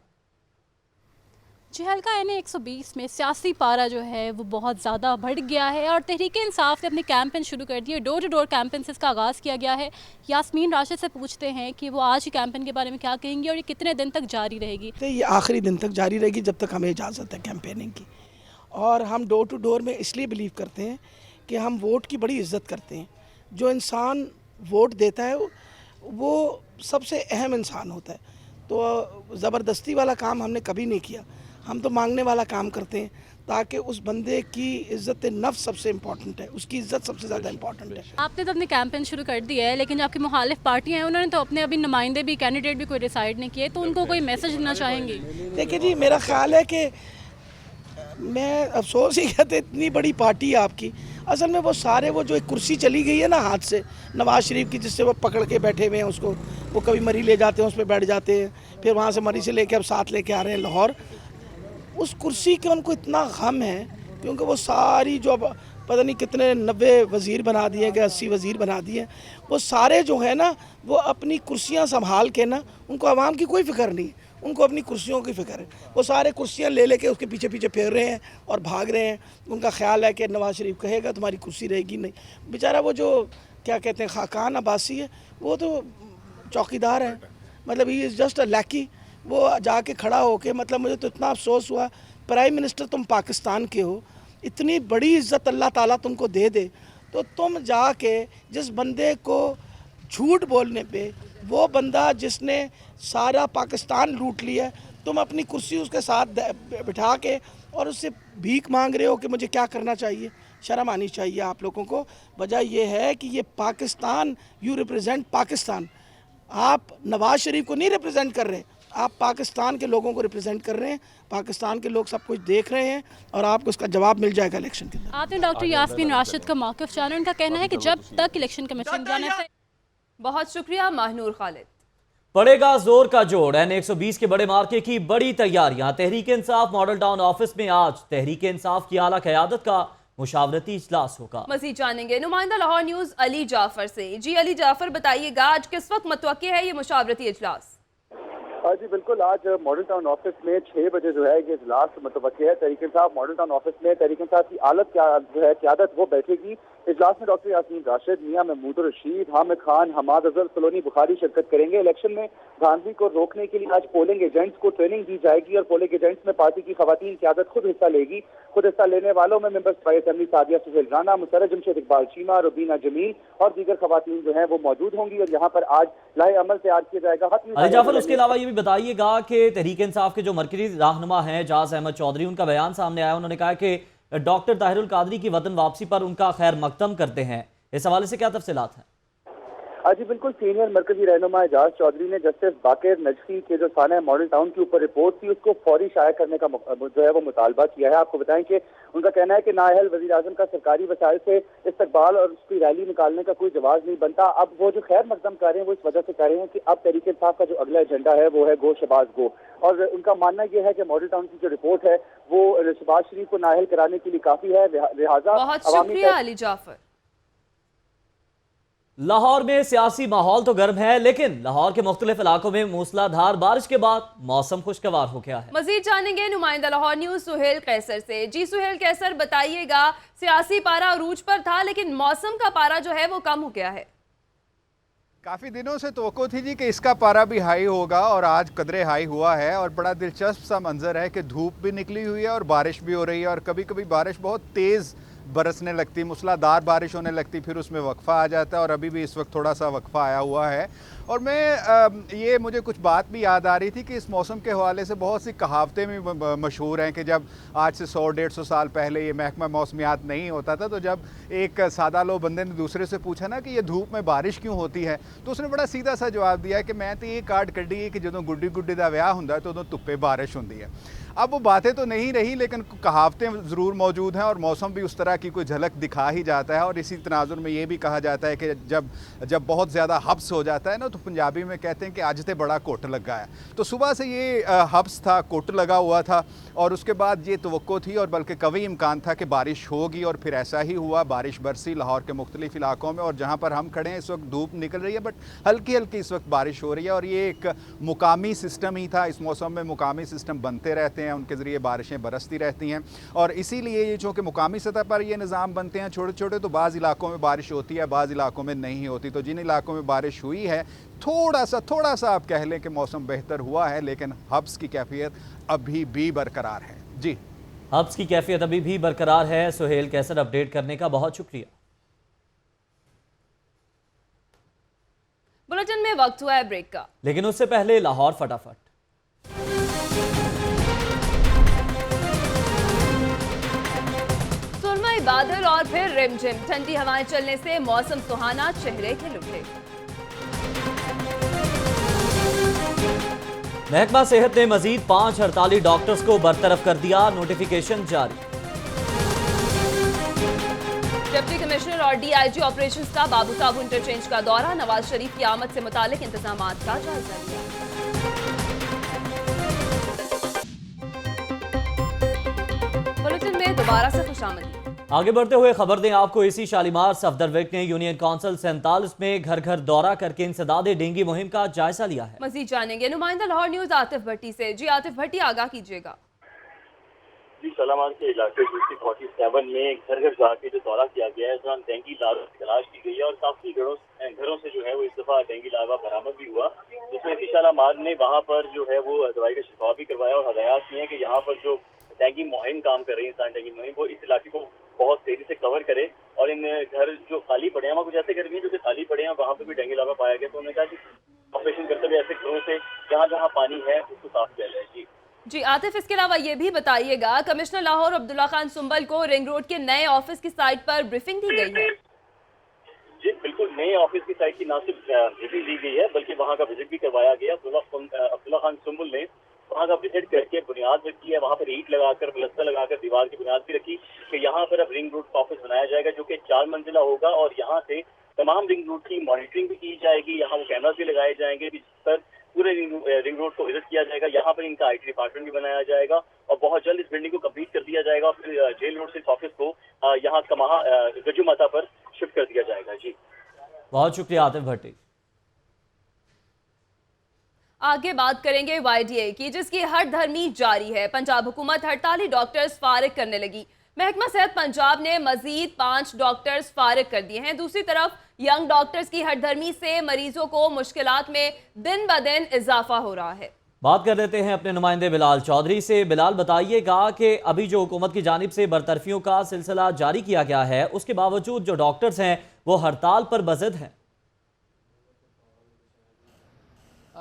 जी हल्का NA 120 में सियासी पारा जो है वो बहुत ज़्यादा बढ़ गया है और तहरीक इंसाफ ने अपने कैंपेन शुरू कर दिए। डोर टू डोर कैंपेन से इसका आगाज़ किया गया है। यास्मीन राशिद से पूछते हैं कि वो आज ही कैंपेन के बारे में क्या कहेंगी और ये कितने दिन तक जारी रहेगी। तो ये आखिरी दिन तक जारी रहेगी जब तक हमें इजाज़त है कैंपेनिंग की। और हम डोर टू डोर में इसलिए बिलीव करते हैं कि हम वोट की बड़ी इज़्ज़त करते हैं। जो इंसान वोट देता है वो सबसे अहम इंसान होता है। तो ज़बरदस्ती वाला काम हमने कभी नहीं किया, हम तो मांगने वाला काम करते हैं ताकि उस बंदे की इज़्ज़त नफ्स सबसे इम्पॉर्टेंट है, उसकी इज़्ज़त सबसे ज़्यादा इम्पॉर्टेंट है। आपने तो अपने कैंपेन शुरू कर दिया है, लेकिन जो आपकी मुखालिफ पार्टियां हैं उन्होंने तो अपने अभी नुमाइंदे भी, कैंडिडेट भी कोई डिसाइड नहीं किए, तो उनको कोई मैसेज देना चाहेंगी? देखिए जी, मेरा ख्याल है कि मैं अफसोस ही कहते इतनी बड़ी पार्टी है आपकी, असल में वो सारे वो जो एक कुर्सी चली गई है ना हाथ से नवाज़ शरीफ की, जिससे वो पकड़ के बैठे हुए हैं उसको, वो कभी मरी ले जाते हैं उस पर बैठ जाते हैं, फिर वहाँ से मरी से लेके अब साथ लेके आ रहे हैं लाहौर। उस कुर्सी के उनको इतना गम है क्योंकि वो सारी जो अब पता नहीं कितने 90 वज़ीर बना दिए गए, 80 वज़ीर बना दिए, वो सारे जो है ना वो अपनी कुर्सियाँ संभाल के ना, उनको आवाम की कोई फ़िक्र नहीं है, उनको अपनी कुर्सियों की फ़िक्र है। वो सारे कुर्सियाँ ले लेके उसके पीछे पीछे फेर रहे हैं और भाग रहे हैं। उनका ख्याल है कि नवाज़ शरीफ कहेगा तुम्हारी कुर्सी रहेगी नहीं। बेचारा वो जो क्या कहते हैं खाकान अब्बासी है, वो तो चौकीदार है, मतलब ही इज़ जस्ट अ लैकी। वो जाके खड़ा होके, मतलब मुझे तो इतना अफसोस हुआ, प्राइम मिनिस्टर तुम पाकिस्तान के हो, इतनी बड़ी इज़्ज़त अल्लाह ताला तुमको दे दे, तो तुम जाके जिस बंदे को झूठ बोलने पे, वो बंदा जिसने सारा पाकिस्तान लूट लिया, तुम अपनी कुर्सी उसके साथ बिठा के और उससे भीख मांग रहे हो कि मुझे क्या करना चाहिए। शर्म आनी चाहिए आप लोगों को। वजह यह है कि ये पाकिस्तान, यू रिप्रेजेंट पाकिस्तान, आप नवाज़ शरीफ को नहीं रिप्रेजेंट कर रहे, आप पाकिस्तान के लोगों को रिप्रेजेंट कर रहे हैं। पाकिस्तान के लोग सब कुछ देख रहे हैं और आपको उसका जवाब मिल जाएगा इलेक्शन के अंदर। आपने डॉक्टर यास्मीन राशिद का मौक़िफ़ जाना, उनका कहना है कि जब तक इलेक्शन कमीशन जाने से। बहुत शुक्रिया माहनूर खालिद। पड़ेगा जोर का जोड़। NA 120 के बड़े मार्के की बड़ी तैयारियां। Tehreek Insaf model town office में आज तहरीक इंसाफ की आला क़यादत का मुशावरती इजलास होगा। मज़ीद जानेंगे नुमाइंदा लाहौर न्यूज़ अली जाफर से। जी अली जाफर, बताइएगा आज किस वक्त मुतवक्के है ये मुशावरती इजलास? जी बिल्कुल, आज मॉडल टाउन ऑफिस में 6 बजे जो है ये इजलास मुतवक्के है। Tehreek Insaf model town office में तहरीक इंसाफ की आलत जो है क़यादत वो बैठेगी। इजलास में डॉक्टर यास्मीन राशिद, मियां महमूद रशीद, हामिद खान, हमाद अजहर, सलोनी बुखारी शिरकत करेंगे। इलेक्शन में धांधली को रोकने के लिए आज पोलिंग एजेंट्स को ट्रेनिंग दी जाएगी और पोलिंग एजेंट्स में पार्टी की खवातीन क़यादत खुद हिस्सा लेगी। खुद हिस्सा लेने वालों में मेंबर सफाई असेंबली सादिया सुहेल राना, मुसर्रत जमशेद इकबाल चीमा, रुबीना जमील और दीगर खवातीन जो है वो मौजूद होंगी और यहाँ पर आज लाहे अमल तैयार किया जाएगा। अली जाफर, उसके अलावा ये भी बताइएगा कि तहरीक इंसाफ के जो मरकजी रहनुमा हैं जाज अहमद चौधरी, उनका बयान सामने आया। उन्होंने कहा कि डॉक्टर ताहिरुल कादरी की वतन वापसी पर उनका खैर मकदम करते हैं। इस हवाले से क्या तफसीलात हैं? जी बिल्कुल, सीनियर मरकजी रहनुमा एजाज चौधरी ने जस्टिस बाकिर नजफी के जो थाना मॉडल टाउन के ऊपर रिपोर्ट थी उसको फौरी शाया करने का जो है वो मुतालबा किया है। आपको बताएं कि उनका कहना है कि नाअहल वज़ीर आज़म का सरकारी वसाइल से इस्तकबाल और उसकी रैली निकालने का कोई जवाब नहीं बनता। अब वो जो खैर मकदम कर रहे हैं वो इस वजह से कर रहे हैं कि अब तहरीक इंसाफ का जो अगला एजेंडा है वो है गो शहबाज गो, और उनका मानना यह है कि मॉडल टाउन की जो रिपोर्ट है वो शहबाज शरीफ को नाअहल कराने के लिए काफी है। लिहाजा बहुत शुक्रिया अली जाफर। लाहौर में सियासी माहौल तो गर्म है, लेकिन लाहौर के मुख्तलिफ इलाकों में मूसलाधार बारिश के बाद मौसम खुशगवार हो गया है। मजीद जानेंगे नुमाइंदा लाहौर न्यूज़ सुहेल कैसर से। जी सुहेल कैसर, बताइएगा सियासी पारा अरूज पर था लेकिन मौसम का पारा जो है वो कम हो गया है। काफ़ी दिनों से तवक्को थी जी कि इसका पारा भी हाई होगा और आज कदरे हाई हुआ है और बड़ा दिलचस्प सा मंजर है कि धूप भी निकली हुई है और बारिश भी हो रही है और कभी कभी बारिश बहुत तेज़ बरसने लगती, मूसलाधार बारिश होने लगती, फिर उसमें वक्फा आ जाता है और अभी भी इस वक्त थोड़ा सा वक्फा आया हुआ है। और ये मुझे कुछ बात भी याद आ रही थी कि इस मौसम के हवाले से बहुत सी कहावतें भी मशहूर हैं कि जब आज से 100-150 साल पहले ये महकमा मौसमियात नहीं होता था, तो जब एक सादा लो बंदे ने दूसरे से पूछा ना कि ये धूप में बारिश क्यों होती है, तो उसने बड़ा सीधा सा जवाब दिया कि मैं तो ये कार्ड कड्डी है कि जदों गुड्डी गुड्डी का ब्याह होंदा तो उदों धुप्पे बारिश होंदी है। अब वो बातें तो नहीं रही लेकिन कहावतें ज़रूर मौजूद हैं और मौसम भी उस तरह की कोई झलक दिखा ही जाता है। और इसी तनाजुर में ये भी कहा जाता है कि जब बहुत ज़्यादा हब्स हो जाता है ना तो पंजाबी में कहते हैं कि आज ते बड़ा कोट लगा है। तो सुबह से ये हब्स था, कोट लगा हुआ था और उसके बाद ये तवक्को थी और बल्कि कभी इम्कान था कि बारिश होगी और फिर ऐसा ही हुआ। बारिश बरसी लाहौर के मुख्तलिफ इलाकों में और जहाँ पर हम खड़े हैं इस वक्त धूप निकल रही है, बट हल्की हल्की इस वक्त बारिश हो रही है और ये एक मुकामी सिस्टम ही था। इस मौसम में मुकामी सिस्टम बनते रहते हैं, उनके ज़रिए बारिशें बरसती रहती हैं और इसीलिए ये चूँकि मुकामी सतह पर ये निज़ाम बनते हैं छोटे छोटे, तो बाज़ इलाकों में बारिश होती है, बाज़ इलाकों में नहीं होती। तो जिन इलाकों में बारिश हुई है थोड़ा सा आप कह लें कि मौसम बेहतर हुआ है, लेकिन हब्स की कैफियत अभी भी बरकरार है। जी, हब्स की कैफियत अभी भी बरकरार है। सुहेल कैसर अपडेट करने का बहुत शुक्रिया। बुलेटिन में वक्त हुआ है ब्रेक का, लेकिन उससे पहले लाहौर फटाफट। सुरमई बादल और फिर रिमझिम, ठंडी हवाएं चलने से मौसम सुहाना, चेहरे खिल उठे। महकमा सेहत ने मजीद 5 हड़ताली डॉक्टर्स को बरतरफ कर दिया, नोटिफिकेशन जारी। डिप्टी कमिश्नर और डीआईजी ऑपरेशंस का बाबू साहब इंटरचेंज का दौरा, नवाज शरीफ की आमद से मुतालिक इंतजामात का जायजा लिया। बुलेटिन में दोबारा से खुशामदीद। आगे बढ़ते हुए खबर दें आपको, इसी शालीमार सफदर विक ने यूनियन काउंसिल 47 में घर घर दौरा करके इंसदाद डेंगू मुहिम का जायजा लिया है। मजीद जानेंगे नुमाइंदा लाहौर न्यूज आतिफ भट्टी से। जी आतिफ भट्टी, आगाह कीजिएगा। जी, सलामान के इलाके 47 में घर घर जाके जो दौरा किया गया है, जहाँ डेंगू लार्वा की तलाश की गई है और काफी घरों से जो है वो इस दफा डेंगू लार्वा बरामद भी हुआ, जिसमें इसी शालामार ने वहाँ पर जो है वो दवाई का छिड़काव भी करवाया और हदायत की है कि यहाँ पर जो डेंगू मुहिम काम कर रही है, डेंगू मुहिम, वो इस इलाके को बहुत तेजी से कवर करे और इन घर जो खाली पड़े हैं, वहाँ कुछ ऐसे घर भी हैं जो कि खाली पड़े हैं, वहाँ पर भी डेंगू लार्वा पाया गया। तो उन्होंने कहा कि ऑपरेशन करते हुए ऐसे घरों से जहाँ जहाँ पानी है उसको साफ किया जाए। जी आतिफ, इसके अलावा ये भी बताइएगा, कमिश्नर लाहौर अब्दुल्ला खान सुंबल को रिंग रोड के नए ऑफिस की साइट पर ब्रीफिंग दी गई है। जी बिल्कुल, नए ऑफिस की साइट की न सिर्फ ब्रीफिंग दी गई है बल्कि वहाँ का विजिट भी करवाया गया। अब्दुल्ला खान सुंबल ने वहाँ का विजिट करके बुनियाद रखी है, वहाँ पर ईंट लगाकर, प्लस्तर लगाकर दीवार की बुनियाद भी रखी कि यहाँ पर अब रिंग रोड का ऑफिस बनाया जाएगा जो कि 4 मंजिला होगा और यहाँ से तमाम रिंग रोड की मॉनिटरिंग भी की जाएगी। यहाँ वो कैमरास भी लगाए जाएंगे जिस पर पूरे रिंग रोड को विजिट किया जाएगा। यहाँ पर इनका IT डिपार्टमेंट भी बनाया जाएगा और बहुत जल्द इस बिल्डिंग को कंप्लीट कर दिया जाएगा और फिर जेल रोड से इस ऑफिस को यहाँ कमाहा गजू माता पर शिफ्ट कर दिया जाएगा। जी बहुत शुक्रिया आतिफ भट्टी। आगे बात करेंगे YDA की, जिसकी हड़धर्मी जारी है। पंजाब हुकूमत हड़ताली डॉक्टर्स फारिग करने लगी। महकमा सेहत पंजाब ने मजीद 5 डॉक्टर्स फारिग कर दिए हैं। दूसरी तरफ यंग डॉक्टर्स की हड़धर्मी से मरीजों को मुश्किलात में दिन ब दिन इजाफा हो रहा है। बात कर लेते हैं अपने नुमाइंदे बिलाल चौधरी से। बिलाल, बताइएगा कि अभी जो हुकूमत की जानिब से बरतरफियों का सिलसिला जारी किया गया है, उसके बावजूद जो डॉक्टर्स हैं वो हड़ताल पर बज़द हैं।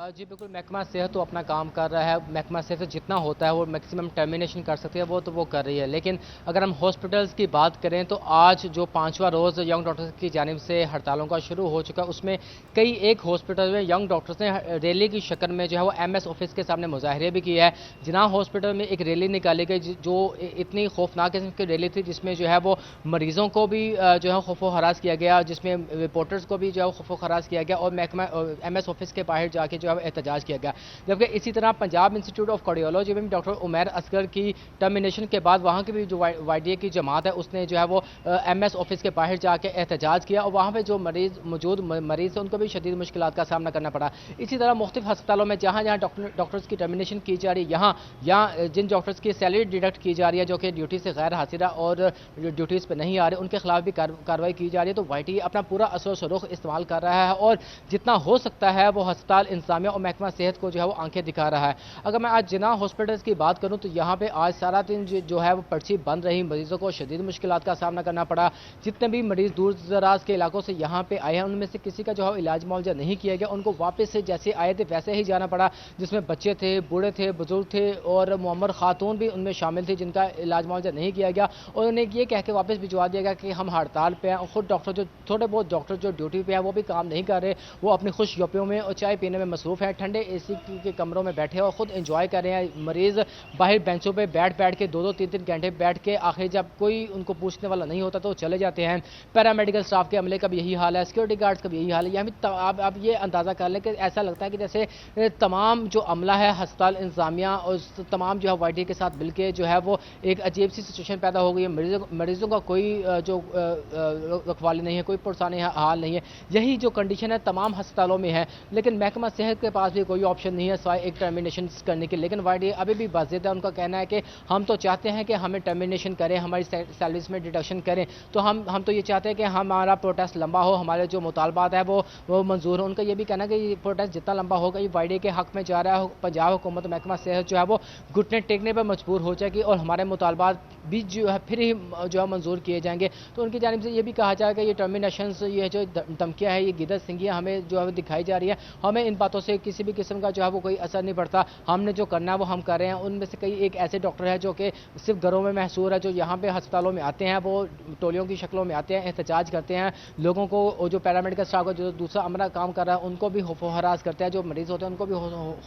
जी बिल्कुल, महकमा सेहत तो अपना काम कर रहा है। महकमा सेहत जितना होता है वो मैक्सिमम टर्मिनेशन कर सकती है, वो कर रही है। लेकिन अगर हम हॉस्पिटल्स की बात करें तो आज जो 5वां रोज़ यंग डॉक्टर्स की जानिब से हड़तालों का शुरू हो चुका है, उसमें कई एक हॉस्पिटल में यंग डॉक्टर्स ने रैली की शक्ल में जो है वो MS ऑफिस के सामने मुजाहरे भी किया है। जिन्ना हॉस्पिटल में एक रैली निकाली गई जो इतनी खौफनाक किस्म की रैली थी, जिसमें जो है वो मरीज़ों को भी जो है खौफो हरास किया गया, जिसमें रिपोर्टर्स को भी जो है खौफो हरास किया गया और महकमा MS ऑफिस के बाहर जाके जो है एहतजाज किया गया। जबकि इसी तरह पंजाब इंस्टीट्यूट ऑफ कार्डियोलॉजी में डॉक्टर उमैर असगर की टर्मिनेशन के बाद वहाँ की भी जो YDA की जमात है उसने जो है वो MS ऑफिस के बाहर जाके एहतजाज किया और वहाँ पे जो मौजूद मरीज है उनको भी शदीद मुश्किलात का सामना करना पड़ा। इसी तरह मुख्तलिफ अस्पतालों में जहाँ जहाँ डॉक्टर्स की टर्मिनेशन की जा रही है, यहाँ जिन डॉक्टर्स की सैलरी डिडक्ट की जा रही है जो कि ड्यूटी से गैर हाजिर और ड्यूटीज़ पर नहीं आ रहे, उनके खिलाफ भी कार्रवाई की जा रही है। तो YDA अपना पूरा असर सरुख इस्तेमाल कर रहा है और जितना हो सकता है वो अस्पताल इंतजामिया और महकमा सेहत को जो है वो आंखें दिखा रहा है। अगर मैं आज जिना हॉस्पिटल्स की बात करूं तो यहाँ पे आज सारा दिन जो है वो पर्ची बंद रही, मरीजों को शदीद मुश्किलात का सामना करना पड़ा। जितने भी मरीज दूर दराज के इलाकों से यहाँ पे आए हैं उनमें से किसी का जो है इलाज मुआवजा नहीं किया गया, उनको वापस से जैसे आए थे वैसे ही जाना पड़ा, जिसमें बच्चे थे, बूढ़े थे, बुजुर्ग थे और मुअम्मर खातून भी उनमें शामिल थी जिनका इलाज मुआवजा नहीं किया गया और उन्हें ये कह के वापस भिजवा दिया गया कि हम हड़ताल पे हैं। खुद डॉक्टर जो थोड़े बहुत डॉक्टर जो ड्यूटी पे हैं वो भी काम नहीं कर रहे, वो अपनी खुश यूपियों में और चाय पीने में मसरूफ़ हैं, ठंडे AC के कमरों में बैठे और ख़ुद इंजॉय कर रहे हैं। मरीज़ बाहर बेंचों पे बैठ के 2-2 3-3 घंटे बैठ के आखिर जब कोई उनको पूछने वाला नहीं होता तो चले जाते हैं। पैरामेडिकल स्टाफ के अमले का भी यही हाल है, सिक्योरिटी गार्ड्स का भी यही हाल है। आप ये अंदाज़ा कर लें कि ऐसा लगता है कि जैसे तमाम जो अमला है, हस्पताल इंतज़ामिया और तमाम जो है YD के साथ मिलके जो है वो एक अजीब सी सिचुएशन पैदा हो गई है। मरीज़ों का कोई जो रखवाली नहीं है, कोई पुरसानी हाल नहीं है। यही जो कंडीशन है तमाम हस्पतालों में है, लेकिन महकमा सेहत के पास भी कोई ऑप्शन नहीं है सिवाय एक टर्मिनेशन करने के। लेकिन YD अभी भी बाज़िद है, उनका कहना है कि हम तो चाहते हैं कि हमें टर्मिनेशन करें, हमारी सैलरीज में डिडक्शन करें। तो हम तो ये चाहते हैं कि हमारा प्रोटेस्ट लंबा हो, हमारे जो मुतालबात है वो मंजूर हो। उनका ये भी कहना है कि ये प्रोटेस्ट जितना लंबा होगा ये YD के हक में जा रहा है। पंजाब हुकूमत महकमा सेहत जो है वो घुटने टेकने पर मजबूर हो जाएगी और हमारे मुतालबात भी जो है फिर ही जो है मंजूर किए जाएंगे। तो उनकी जानिब से ये भी कहा जाएगा ये टर्मिनेशन, ये जो धमकियाँ है, ये गिदर सिंगियाँ हमें जो है दिखाई जा रही है, हमें इन बातों से किसी भी किस्म का जो है वो कोई असर नहीं पड़ता। हमने जो करना है वो हम कर रहे हैं। उनमें से कई एक ऐसे डॉक्टर है जो कि सिर्फ घरों में महसूर है, जो यहाँ पे अस्पतालों में आते हैं, वो टोलियों की शक्लों में आते हैं, एहतजाज करते हैं, लोगों को जो पैरामेडिकल स्टाफ का जो दूसरा अमला काम कर रहा है उनको भी खौफो हरास करते हैं, जो मरीज होते हैं उनको भी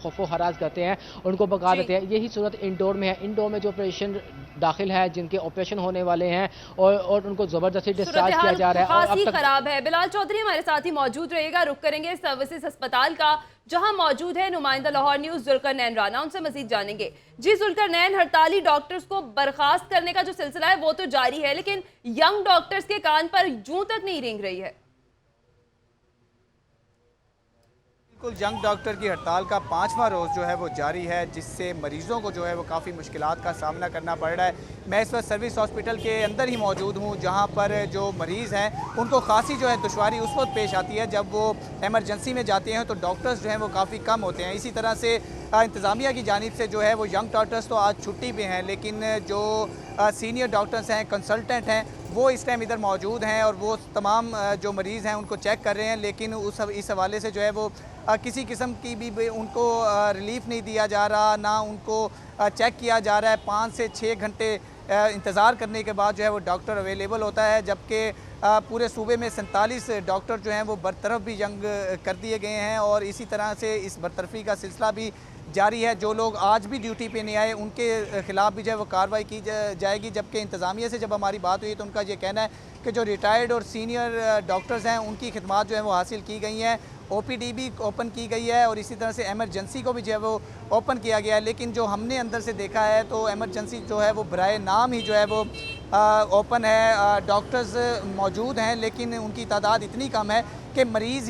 खौफो हरास करते हैं, उनको भगा देते हैं। यही सूरत इंडोर में है। इंडोर में जो पेशेंट दाखिल है, जिनके ऑपरेशन होने वाले हैं और उनको जबरदस्ती डिस्चार्ज किया जा रहा है और अब तक खराब है। बिलाल चौधरी हमारे साथ ही मौजूद रहेगा। रुक करेंगे सर्विसेज अस्पताल का, जहां मौजूद है नुमाइंदा लाहौर न्यूज़ जुल्करनैन राना, उनसे मजीद जानेंगे। जी जुल्करनैन, हड़ताली डॉक्टर्स को बर्खास्त करने का जो सिलसिला है वो तो जारी है, लेकिन यंग डॉक्टर्स के कान पर जूं तक नहीं रेंग रही है। बिल्कुल, यंग डॉक्टर की हड़ताल का 5वां रोज़ जो है वो जारी है, जिससे मरीज़ों को जो है वो काफ़ी मुश्किलात का सामना करना पड़ रहा है। मैं इस वक्त सर्विस हॉस्पिटल के अंदर ही मौजूद हूँ, जहाँ पर जो मरीज़ हैं उनको खासी जो है दुश्वारी उस वक्त पेश आती है जब वो एमरजेंसी में जाते हैं, तो डॉक्टर्स जो हैं वो काफ़ी कम होते हैं। इसी तरह से इंतज़ामिया की जानिब से जो है वो यंग डॉक्टर्स तो आज छुट्टी पे हैं, लेकिन जो सीनियर डॉक्टर्स हैं, कंसल्टेंट हैं, वो इस टाइम इधर मौजूद हैं और वो तमाम जो मरीज़ हैं उनको चेक कर रहे हैं। लेकिन इस हवाले से जो है वो किसी किस्म की भी उनको रिलीफ नहीं दिया जा रहा, ना उनको चेक किया जा रहा है। 5 से 6 घंटे इंतज़ार करने के बाद जो है वो डॉक्टर अवेलेबल होता है, जबकि पूरे सूबे में 47 डॉक्टर जो हैं वो बरतरफ भी यंग कर दिए गए हैं और इसी तरह से इस बरतरफी का सिलसिला भी जारी है। जो लोग आज भी ड्यूटी पे नहीं आए उनके खिलाफ भी जो है वो कार्रवाई की जाएगी। जबकि इंतज़ामिया से जब हमारी बात हुई तो उनका ये कहना है कि जो रिटायर्ड और सीनियर डॉक्टर्स हैं उनकी खिदमात जो है वो हासिल की गई हैं, OPD भी ओपन की गई है और इसी तरह से एमरजेंसी को भी जो है वो ओपन किया गया है। लेकिन जो हमने अंदर से देखा है तो एमरजेंसी जो है वो बराए नाम ही जो है वो ओपन है। डॉक्टर्स मौजूद हैं लेकिन उनकी तादाद इतनी कम है कि मरीज़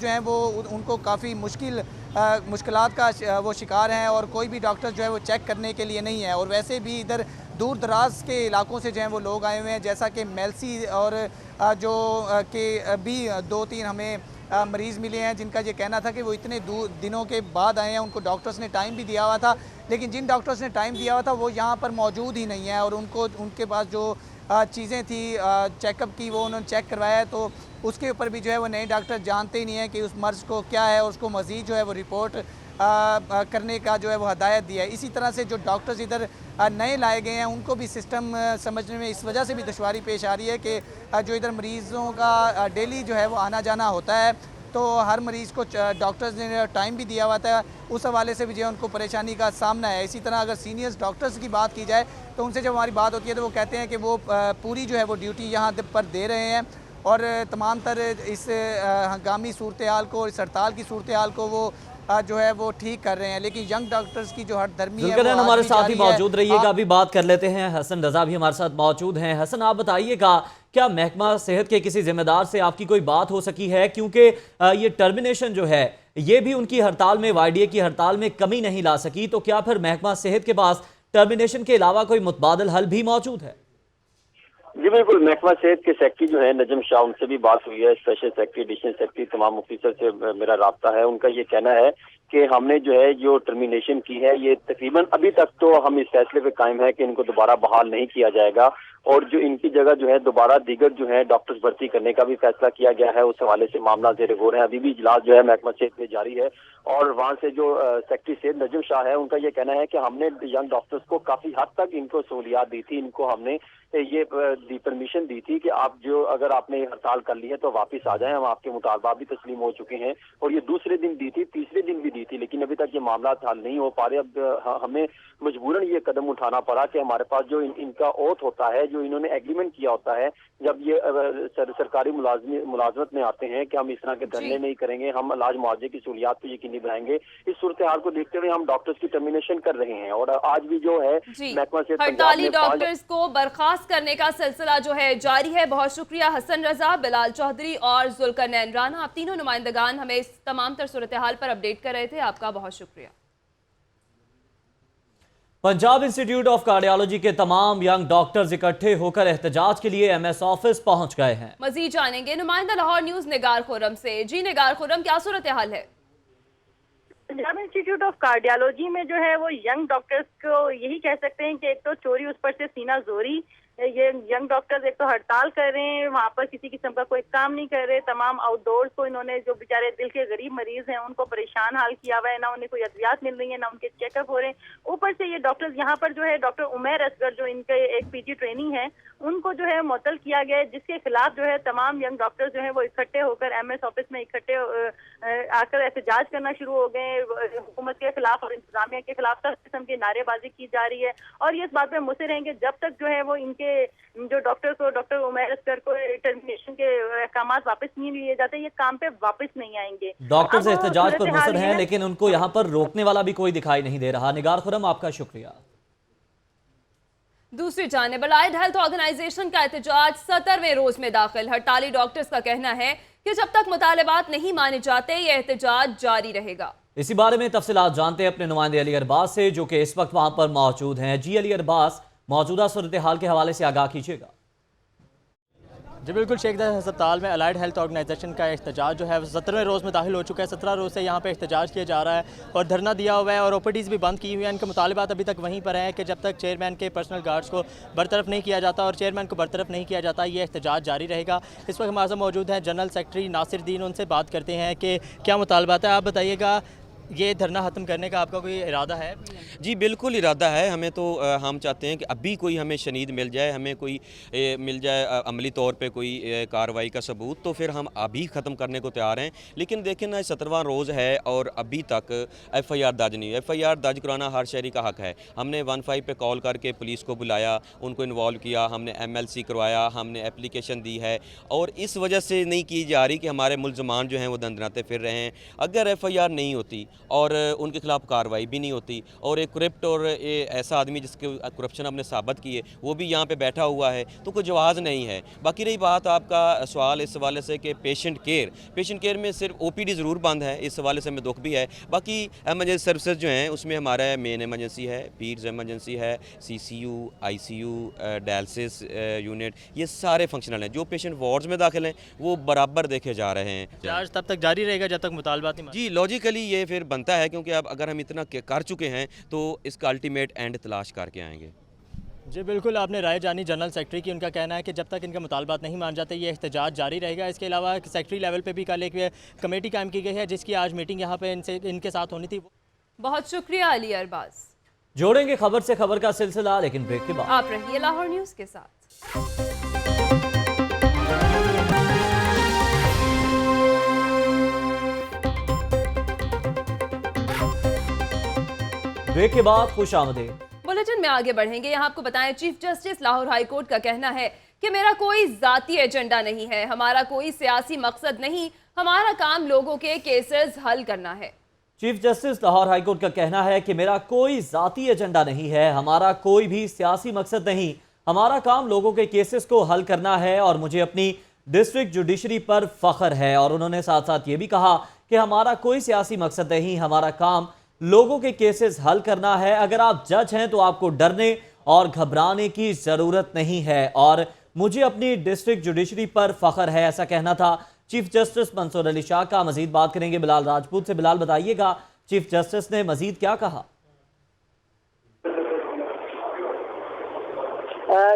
जो हैं वो उनको काफ़ी मुश्किलात का वो शिकार हैं और कोई भी डॉक्टर जो है वो चेक करने के लिए नहीं है। और वैसे भी इधर दूर दराज के इलाकों से जो हैं वो लोग आए हुए हैं, जैसा कि मेलसी और जो कि भी 2-3 हमें मरीज़ मिले हैं जिनका ये कहना था कि वो इतने दिनों के बाद आए हैं, उनको डॉक्टर्स ने टाइम भी दिया हुआ था, लेकिन जिन डॉक्टर्स ने टाइम दिया हुआ था वो यहाँ पर मौजूद ही नहीं है और उनके पास जो चीज़ें थी चेकअप की वो उन्होंने चेक करवाया है, तो उसके ऊपर भी जो है वो नए डॉक्टर जानते ही नहीं है कि उस मर्ज़ को क्या है और उसको मज़ीद जो है वो रिपोर्ट करने का जो है वो हदायत दिया है। इसी तरह से जो डॉक्टर्स इधर नए लाए गए हैं उनको भी सिस्टम समझने में इस वजह से भी दुश्वारी पेश आ रही है कि जो इधर मरीज़ों का डेली जो है वो आना जाना होता है, तो हर मरीज़ को डॉक्टर्स ने टाइम भी दिया हुआ था, उस हवाले से भी जो है उनको परेशानी का सामना है। इसी तरह अगर सीनियर्स डॉक्टर्स की बात की जाए तो उनसे जब हमारी बात होती है तो वो कहते हैं कि वो पूरी जो है वो ड्यूटी यहाँ पर दे रहे हैं और तमाम तर इस हंगामी सूरत हाल को, इस हड़ताल की सूरत हाल को वो जो है वो ठीक कर रहे हैं। लेकिन यंग डॉक्टर्स की जो हड़धर्मी है वो हमारे साथ ही मौजूद रहिएगा। अभी बात कर लेते हैं, हसन रजा भी हमारे साथ मौजूद हैं। हसन, आप बताइएगा क्या महकमा सेहत के किसी जिम्मेदार से आपकी कोई बात हो सकी है, क्योंकि ये टर्मिनेशन जो है ये भी उनकी हड़ताल में, YDA की हड़ताल में कमी नहीं ला सकी, तो क्या फिर महकमा सेहत के पास टर्मिनेशन के अलावा कोई मुतबादल हल भी मौजूद है? जी बिल्कुल, महकमा सेहत के सेक्रेटरी जो है नजम शाह, उनसे भी बात हुई है, स्पेशल सेक्रेटरी, एडिशनल सेक्रेटरी, तमाम ऑफिसर से मेरा राब्ता है। उनका ये कहना है कि हमने जो है जो टर्मिनेशन की है ये तकरीबन अभी तक तो हम इस फैसले पे कायम है कि इनको दोबारा बहाल नहीं किया जाएगा और जो इनकी जगह जो है दोबारा दीगर जो है डॉक्टर्स भर्ती करने का भी फैसला किया गया है। उस हवाले से मामला ज़ेर गौर है। अभी भी इजलास जो है महकमा सेहत में जारी है और वहाँ से जो सेक्रेटरी सेहत नजम शाह है उनका ये कहना है कि हमने यंग डॉक्टर्स को काफी हद तक इनको सहूलियात दी थी, इनको हमने ये परमिशन दी थी कि आप जो अगर आपने हड़ताल कर ली है तो वापस आ जाएं, हम आपके मुतालबात भी तस्लीम हो चुके हैं और ये दूसरे दिन दी थी, तीसरे दिन भी दी थी, लेकिन अभी तक ये मामला हल नहीं हो पा रहे। अब हमें मजबूरन ये कदम उठाना पड़ा कि हमारे पास जो इनका ओथ होता है, जो इन्होंने एग्रीमेंट किया होता है जब ये सरकारी मुलाजमत में आते हैं कि हम इस तरह के धरने नहीं करेंगे, हम इलाज मुआवजे की सहूलियात को यकीनी बनाएंगे। इस सूरत हाल को देखते हुए हम डॉक्टर्स की टर्मिनेशन कर रहे हैं और आज भी जो है महकमा सेहत हड़ताली डॉक्टर्स को बर्खास्त करने का सिलसिला जो है जारी है। बहुत शुक्रिया हसन रजा, बिलाल चौधरी और जुल्करनैन राना, आप तीनों नुमाइंदगान हमें इस तमाम तर सूरत हाल पर अपडेट कर रहे थे, आपका बहुत शुक्रिया। पंजाब इंस्टीट्यूट ऑफ कार्डियोलॉजी के तमाम यंग डॉक्टर्स इकट्ठे होकर एहतजाज के लिए एमएस ऑफिस पहुंच गए हैं। मजीद जानेंगे नुमाइंदा लाहौर न्यूज निगार खुर्रम से। जी निगार खुर्रम, क्या सूरत हाल है? पंजाब इंस्टीट्यूट ऑफ कार्डियोलॉजी में जो है वो यंग डॉक्टर्स को यही कह सकते हैं कि एक तो चोरी उस पर से सीना जोरी, ये यंग डॉक्टर्स एक तो हड़ताल कर रहे हैं, वहाँ पर किसी किस्म का कोई काम नहीं कर रहे। तमाम आउटडोर्स को इन्होंने जो बेचारे दिल के गरीब मरीज हैं उनको परेशान हाल किया हुआ है, ना उन्हें कोई अद्वियात मिल रही है, ना उनके चेकअप हो रहे हैं। ऊपर से ये डॉक्टर्स यहाँ पर जो है डॉक्टर उमैर असगर जो इनके एक पीजी ट्रेनिंग है उनको जो है मुअत्तल किया गया है, जिसके खिलाफ जो है तमाम यंग डॉक्टर्स जो है वो इकट्ठे होकर एमएस ऑफिस में इकट्ठे आकर एहतजाज करना शुरू हो गए। हुकूमत के खिलाफ और इंतजामिया के खिलाफ सब किस्म की नारेबाजी की जा रही है और ये इस बात पे मुसर रहेंगे जब तक जो है वो इनके जो डॉक्टर उमैर असगर को टर्मिनेशन के अहकाम वापस नहीं लिए जाते, ये काम पे वापस नहीं आएंगे। डॉक्टर्स एहतजाज पर मुसर हैं लेकिन उनको यहाँ पर रोकने वाला भी कोई दिखाई नहीं दे रहा। निगार खुर्रम, आपका शुक्रिया। दूसरी जानिब अलाइड हेल्थ ऑर्गेनाइजेशन का एहतजाज 17वें रोज में दाखिल। हड़ताली डॉक्टर्स का कहना है कि जब तक मुतालबात नहीं माने जाते ये एहतजाज जारी रहेगा। इसी बारे में तफसीलात जानते हैं अपने नुमाइंदे अली अरबाज से जो कि इस वक्त वहां पर मौजूद हैं। जी अली अरबाज, मौजूदा सूरत हाल के हवाले से आगाह कीजिएगा। जी बिल्कुल, शेख ज़ायद अस्पताल में अलाइड हेल्थ ऑर्गेनाइजेशन का एहतजाज जो है 17वें रोज़ में दाखिल हो चुका है। 17 रोज़ से यहाँ पे एहतजाज किया जा रहा है और धरना दिया हुआ है और ओपीडीज़ भी बंद की हुई है। इनके मुतालिबात अभी तक वहीं पर हैं कि जब तक चेयरमैन के पर्सनल गार्ड्स को बरतरफ नहीं किया जाता और चेयरमैन को बरतरफ नहीं किया जाता ये एहतजाज जारी रहेगा। इस वक्त हमारे साथ मौजूद हैं जनरल सेक्रेटरी नासिर दीन, उनसे बात करते हैं कि क्या मुतालबात है। आप बताइएगा, ये धरना ख़त्म करने का आपका कोई इरादा है? जी बिल्कुल इरादा है। हमें तो हम चाहते हैं कि अभी कोई हमें शनीद मिल जाए, हमें कोई मिल जाए अमली तौर पे कोई कार्रवाई का सबूत, तो फिर हम अभी ख़त्म करने को तैयार हैं। लेकिन देखें ना, 17वां रोज़ है और अभी तक FIR दर्ज नहीं हुई। FIR दर्ज कराना हर शहरी का हक़ है। हमने 15 पे कॉल करके पुलिस को बुलाया, उनको इन्वॉल्व किया, हमने MLC करवाया, हमने एप्लीकेशन दी है और इस वजह से नहीं की जा रही कि हमारे मुलजमान जो हैं वो दंदनाते फिर रहे हैं। अगर FIR नहीं होती और उनके खिलाफ कार्रवाई भी नहीं होती और एक करप्ट और ऐसा आदमी जिसके करप्शन हमने साबित की है वो भी यहाँ पे बैठा हुआ है, तो कोई जवाज़ नहीं है। बाकी रही बात आपका सवाल इस हवाले से कि पेशेंट केयर में सिर्फ OPD ज़रूर बंद है, इस हवाले से हमें दुख भी है। बाकी एमरजेंसी सर्विसेज जो हैं उसमें हमारा मेन एमरजेंसी है, पीड्स एमरजेंसी है, CCU, ICU, डायलिसिस यूनिट, ये सारे फंक्शनल हैं। जो पेशेंट वार्ड्स में दाखिल हैं वो बराबर देखे जा रहे हैं। आज तब तक जारी रहेगा जब तक मुतालबात नहीं। जी लॉजिकली ये फिर बनता है क्योंकि अब अगर हम इतना कर चुके हैं तो इसका अल्टीमेट एंड तलाश करके आएंगे। जी बिल्कुल, आपने राय जानी जनरल सेक्रेटरी की। उनका कहना है कि जब तक इनके मुतालबात नहीं मान जाते ये एहतजाज जारी रहेगा। इसके अलावा सेक्रेटरी लेवल पे भी कल एक कमेटी कायम की गई है जिसकी आज मीटिंग यहाँ पे इनके साथ होनी थी। बहुत शुक्रिया अली अरबाज। जोड़ेंगे खबर से खबर का सिलसिला, लेकिन ब्रेक के बाद आप रहिए लाहौर न्यूज के साथ। ब्रेक के बाद खुश आमदीद। बुलेटिन में आगे बढ़ेंगे। यहाँ आपको बताएं, chief justice Lahore high court का कहना है कि मेरा कोई जाती एजेंडा नहीं है, हमारा कोई सियासी मकसद नहीं, हमारा काम लोगों के केसेस हल करना है। Chief justice Lahore high court का कहना है कि मेरा कोई जाती एजेंडा नहीं है, हमारा कोई भी सियासी मकसद नहीं, हमारा काम लोगों के केसेस को हल करना है और मुझे अपनी डिस्ट्रिक्ट जुडिशरी पर फख्र है। और उन्होंने साथ साथ ये भी कहा कि हमारा कोई सियासी मकसद नहीं, हमारा काम लोगों के केसेस हल करना है। अगर आप जज हैं तो आपको डरने और घबराने की ज़रूरत नहीं है और मुझे अपनी डिस्ट्रिक्ट जुडिशरी पर फख्र है, ऐसा कहना था चीफ जस्टिस मंसूर अली शाह का। मजीद बात करेंगे बिलाल राजपूत से। बिलाल, बताइएगा चीफ जस्टिस ने मजीद क्या कहा?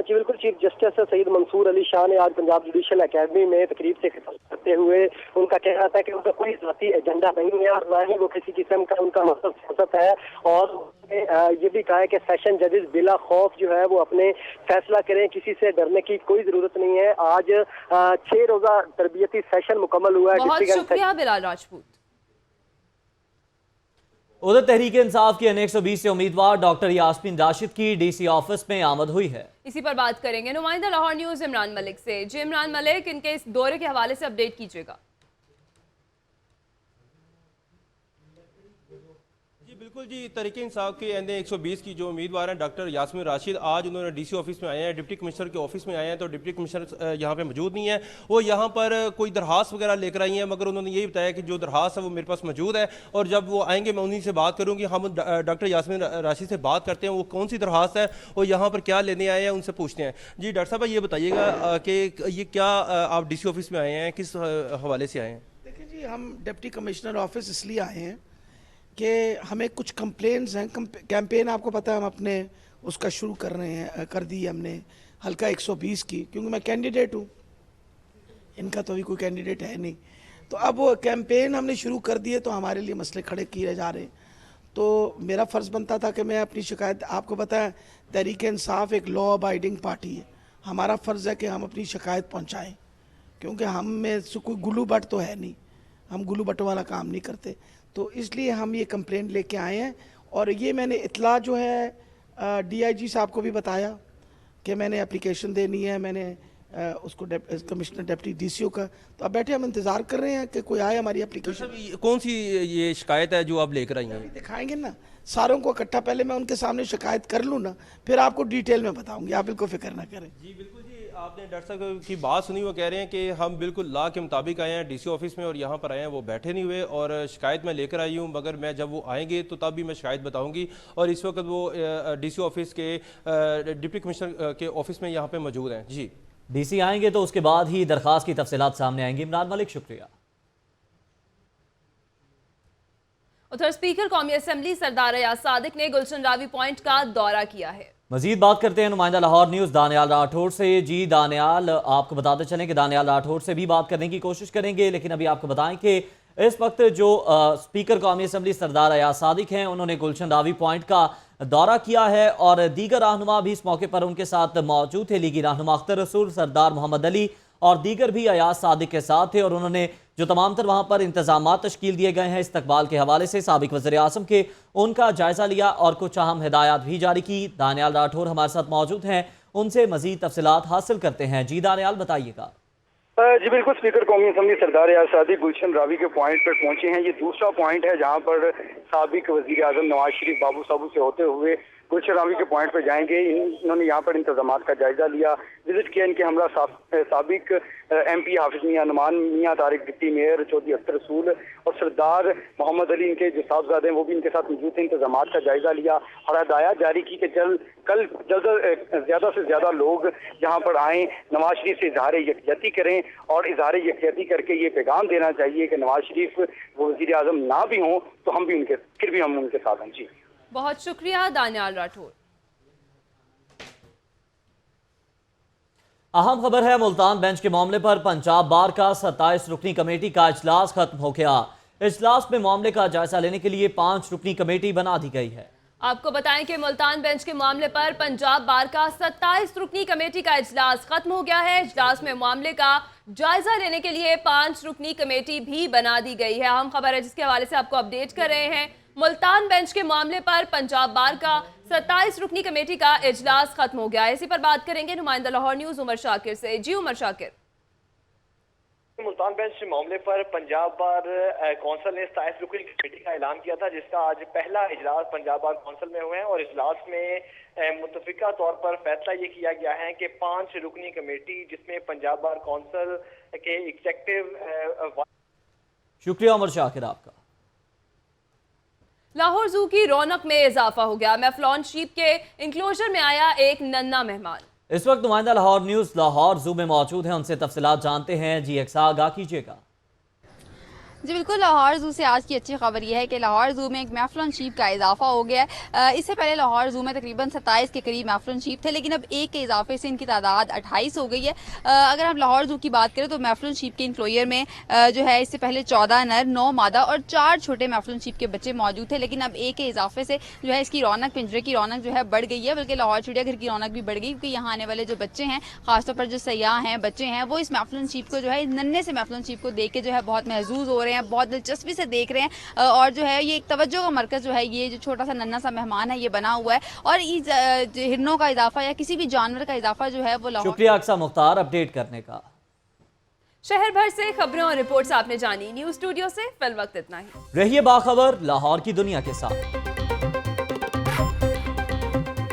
जी बिल्कुल, चीफ जस्टिस सईद मंसूर अली शाह ने आज पंजाब जुडिशल एकेडमी में तकरीब से खिताब करते हुए उनका कहना था कि उनका कोई ज़ाती एजेंडा नहीं है और ना ही वो किसी किस्म का उनका मकसद सियासत है। और ये भी कहा है कि सेशन जजेस बिला खौफ जो है वो अपने फैसला करें, किसी से डरने की कोई जरूरत नहीं है। आज 6 रोजा तरबियती सेशन मुकम्मल हुआ है। बहुत शुक्रिया बिलाल राजपूत। उधर तहरीक इंसाफ की N120 से उम्मीदवार डॉक्टर यास्मीन राशिद की DC ऑफिस में आमद हुई है। इसी पर बात करेंगे नुमाइंदा लाहौर न्यूज इमरान मलिक से। जी इमरान मलिक, इनके इस दौरे के हवाले से अपडेट कीजिएगा। बिल्कुल जी, तहरीक इंसाफ के N120 की जो उम्मीदवार हैं डॉक्टर यास्मीन राशिद, आज उन्होंने DC ऑफिस में आए हैं, डिप्टी कमिश्नर के ऑफिस में आए हैं। तो डिप्टी कमिश्नर यहाँ पे मौजूद नहीं है, वो यहाँ पर कोई दरखास्त वगैरह लेकर आई हैं, मगर उन्होंने यही बताया कि जो दरखास्त है वो मेरे पास मौजूद है और जब वो आएंगे मैं उन्हीं से बात करूँगी। हम डॉक्टर यास्मीन राशिद से बात करते हैं वो कौन सी दरखास्त है और यहाँ पर क्या लेने आए हैं, उनसे पूछते हैं। जी डॉक्टर साहब, ये बताइएगा कि ये क्या आप DC ऑफिस में आए हैं, किस हवाले से आए हैं? देखिए जी, हम डिप्टी कमिश्नर ऑफिस इसलिए आए हैं कि हमें कुछ कंप्लेंट्स हैं। कैंपेन आपको पता है हम अपने उसका शुरू कर रहे हैं, कर दी हमने हल्का 120 की, क्योंकि मैं कैंडिडेट हूँ, इनका तो अभी कोई कैंडिडेट है नहीं। तो अब वो कैंपेन हमने शुरू कर दिए तो हमारे लिए मसले खड़े किए जा रहे हैं। तो मेरा फ़र्ज़ बनता था कि मैं अपनी शिकायत, आपको पता है तहरीक इंसाफ एक लॉ अबाइडिंग पार्टी है, हमारा फ़र्ज़ है कि हम अपनी शिकायत पहुँचाएँ, क्योंकि हम में से कोई गुल्लू बट तो है नहीं, हम गुल्लू बट वाला काम नहीं करते। तो इसलिए हम ये कंप्लेंट लेके आए हैं और ये मैंने इतला जो है DIG साहब को भी बताया कि मैंने एप्लीकेशन देनी है, मैंने उसको कमिश्नर डिप्टी DCO का। तो अब बैठे हम इंतज़ार कर रहे हैं कि कोई आए हमारी एप्लीकेशन। कौन सी ये शिकायत है जो आप लेकर आई हैं? दिखाएंगे ना सारों को इकट्ठा, पहले मैं उनके सामने शिकायत कर लूँ ना, फिर आपको डिटेल में बताऊँगी, आप बिल्कुल फिक्र ना करें। जी बिल्कुल जी, आपने डॉक्टर साहब की बात सुनी, वो कह रहे हैं कि हम बिल्कुल लॉ के मुताबिक आए हैं, DC ऑफिस में और यहाँ पर आए हैं, वो बैठे नहीं हुए और शिकायत मैं लेकर आई हूँ, मगर मैं जब वो आएंगे तो तब भी मैं शिकायत बताऊँगी। और इस वक्त वो DC ऑफिस के डिप्टी कमिश्नर के ऑफिस में यहाँ पे मौजूद हैं। जी DC आएंगे तो उसके बाद ही दरखास्त की तफसीलात सामने आएंगी। इमरान मलिक, शुक्रिया। उधर स्पीकर कौमी असेंबली सरदार अयाज सादिक ने गुलशन रावी पॉइंट का दौरा किया है। मजीद बात करते हैं नुमाइंदा लाहौर न्यूज़ दानियाल राठौड़ से। जी दानियाल, आपको बताते चलें कि दानियाल राठौड़ से भी बात करने की कोशिश करेंगे, लेकिन अभी आपको बताएं कि इस वक्त जो स्पीकर कौमी असेंबली सरदार अयाज सादिक हैं, उन्होंने गुलशन रावी पॉइंट का दौरा किया है और दीगर रहनुमा भी इस मौके पर उनके साथ मौजूद थे। लीगी रहनुमा अख्तर रसूल, सरदार मोहम्मद अली और दीगर भी अयाज सादिक के साथ थे और उन्होंने जो तमाम तर वहाँ पर इंतजाम तश्कील दिए गए हैं इस्तकबाल के हवाले से साबिक वज़ीर आज़म के, उनका जायज़ा लिया और कुछ अहम हिदायत भी जारी की। दानियाल राठौर हमारे साथ मौजूद हैं, उनसे मज़ीद तफसीलात हासिल करते हैं। जी दानियाल, बताइएगा। जी बिल्कुल, स्पीकर कौमी असेंबली सरदार अयाज सादिक गुलशन रावी के पॉइंट पर पहुंचे हैं। ये दूसरा पॉइंट है जहां पर साबिक वज़ीर आज़म नवाज शरीफ बाबू साहब से होते हुए गुलशन रावी के पॉइंट पर जाएंगे। इन्होंने यहाँ पर इंतजामात का जायजा लिया, विजिट किया। इनके हमरा साबिक MP हाफिज मियां नुमान, मियां तारिक, डिप्टी मेयर चौधरी अख्तर रसूल और सरदार मोहम्मद अली, इनके जो साहबजादे हैं वो भी इनके साथ मौजूद थे। इंतजामात का जायजा लिया और हदायत जारी की कि कल ज़्यादा से ज़्यादा लोग यहाँ पर आएँ, नवाज शरीफ से इजहार यकजहती करें और इजहार यकजहती करके ये पैगाम देना चाहिए कि नवाज शरीफ वो वज़ीर आज़म ना भी हों तो हम भी उनके साथ हैं। जी बहुत शुक्रिया दानियाल राठौर। अहम खबर है, मुल्तान बेंच के मामले पर पंजाब बार का 27 रुकनी कमेटी का इजलास खत्म हो गया। इजलास में मामले का जायजा लेने के लिए 5 रुकनी कमेटी बना दी गई है। आपको बताएं कि मुल्तान बेंच के मामले पर पंजाब बार का 27 रुकनी कमेटी का इजलास खत्म हो गया है। इजलास में मामले का जायजा लेने के लिए 5 रुकनी कमेटी भी बना दी गई है। अहम खबर है जिसके हवाले से आपको अपडेट कर रहे हैं। मुल्तान बेंच के मामले पर पंजाब बार का 27 रुकनी कमेटी का इजलास खत्म हो गया है। इसी पर बात करेंगे नुमाइंदा लाहौर न्यूज उमर शाकिर से। जी उमर शाकिर। मुल्तान बेंच मामले पर पंजाब बार कौंसिल ने 27 रुकनी कमेटी का ऐलान किया था, जिसका आज पहला इजलास पंजाब बार कौंसिल में हुए हैं और इजलास में मुतफिका तौर पर फैसला ये किया गया है कि 5 रुकनी कमेटी जिसमें पंजाब बार कौंसिल के एग्जीक्यूटिव। शुक्रिया उमर शाकिर आपका। लाहौर जू की रौनक में इजाफा हो गया। मैफ्लॉन शीप के इंक्लोजर में आया एक नन्हा मेहमान। इस वक्त नुमाइंदा लाहौर न्यूज़ लाहौर जू में मौजूद हैं, उनसे तफसीलात जानते हैं। जी एक्सा आगाह कीजिएगा। जी बिल्कुल, लाहौर ज़ू से आज की अच्छी खबर यह है कि लाहौर ज़ू में एक मैफलन शीप का इजाफा हो गया है। इससे पहले लाहौर ज़ू में तकरीबन 27 के करीब मैफलन शीप थे, लेकिन अब एक के इजाफे से इनकी तादाद 28 हो गई है। अगर हम लाहौर ज़ू की बात करें तो मैफलन शीप के इंक्लोयर में जो है इससे पहले 14 नर, 9 मादा और 4 छोटे मैफलन शीप के बच्चे मौजूद थे, लेकिन अब एक के इजाफे से जो है इसकी रौनक, पिंजरे की रौनक जो है बढ़ गई है, बल्कि लाहौर चिड़ियाघर की रौनक भी बढ़ गई, क्योंकि यहाँ आने वाले जो बच्चे हैं, खासतौर पर जो सयाह हैं, बच्चे हैं, वो इस मैफलन शीप को जो है, नन्हे से मैफलन शीप को देख के जो है बहुत महजूज हो रहे हैं, बहुत दिलचस्पी से देख रहे हैं। और जो है ये एक तवज्जो का मरकज जो है, ये जो छोटा सा नन्हा सा मेहमान है ये बना हुआ है। और हिरनों का इजाफा या किसी भी जानवर का इजाफा जो है वो लाहौर। शुक्रिया अक्सा मुख्तार अपडेट करने का। शहर भर से खबरें और रिपोर्ट्स आपने जानी। न्यूज़ स्टूडियो से फिल वक्त इतना ही। रहिए बाखबर लाहौर की दुनिया के साथ।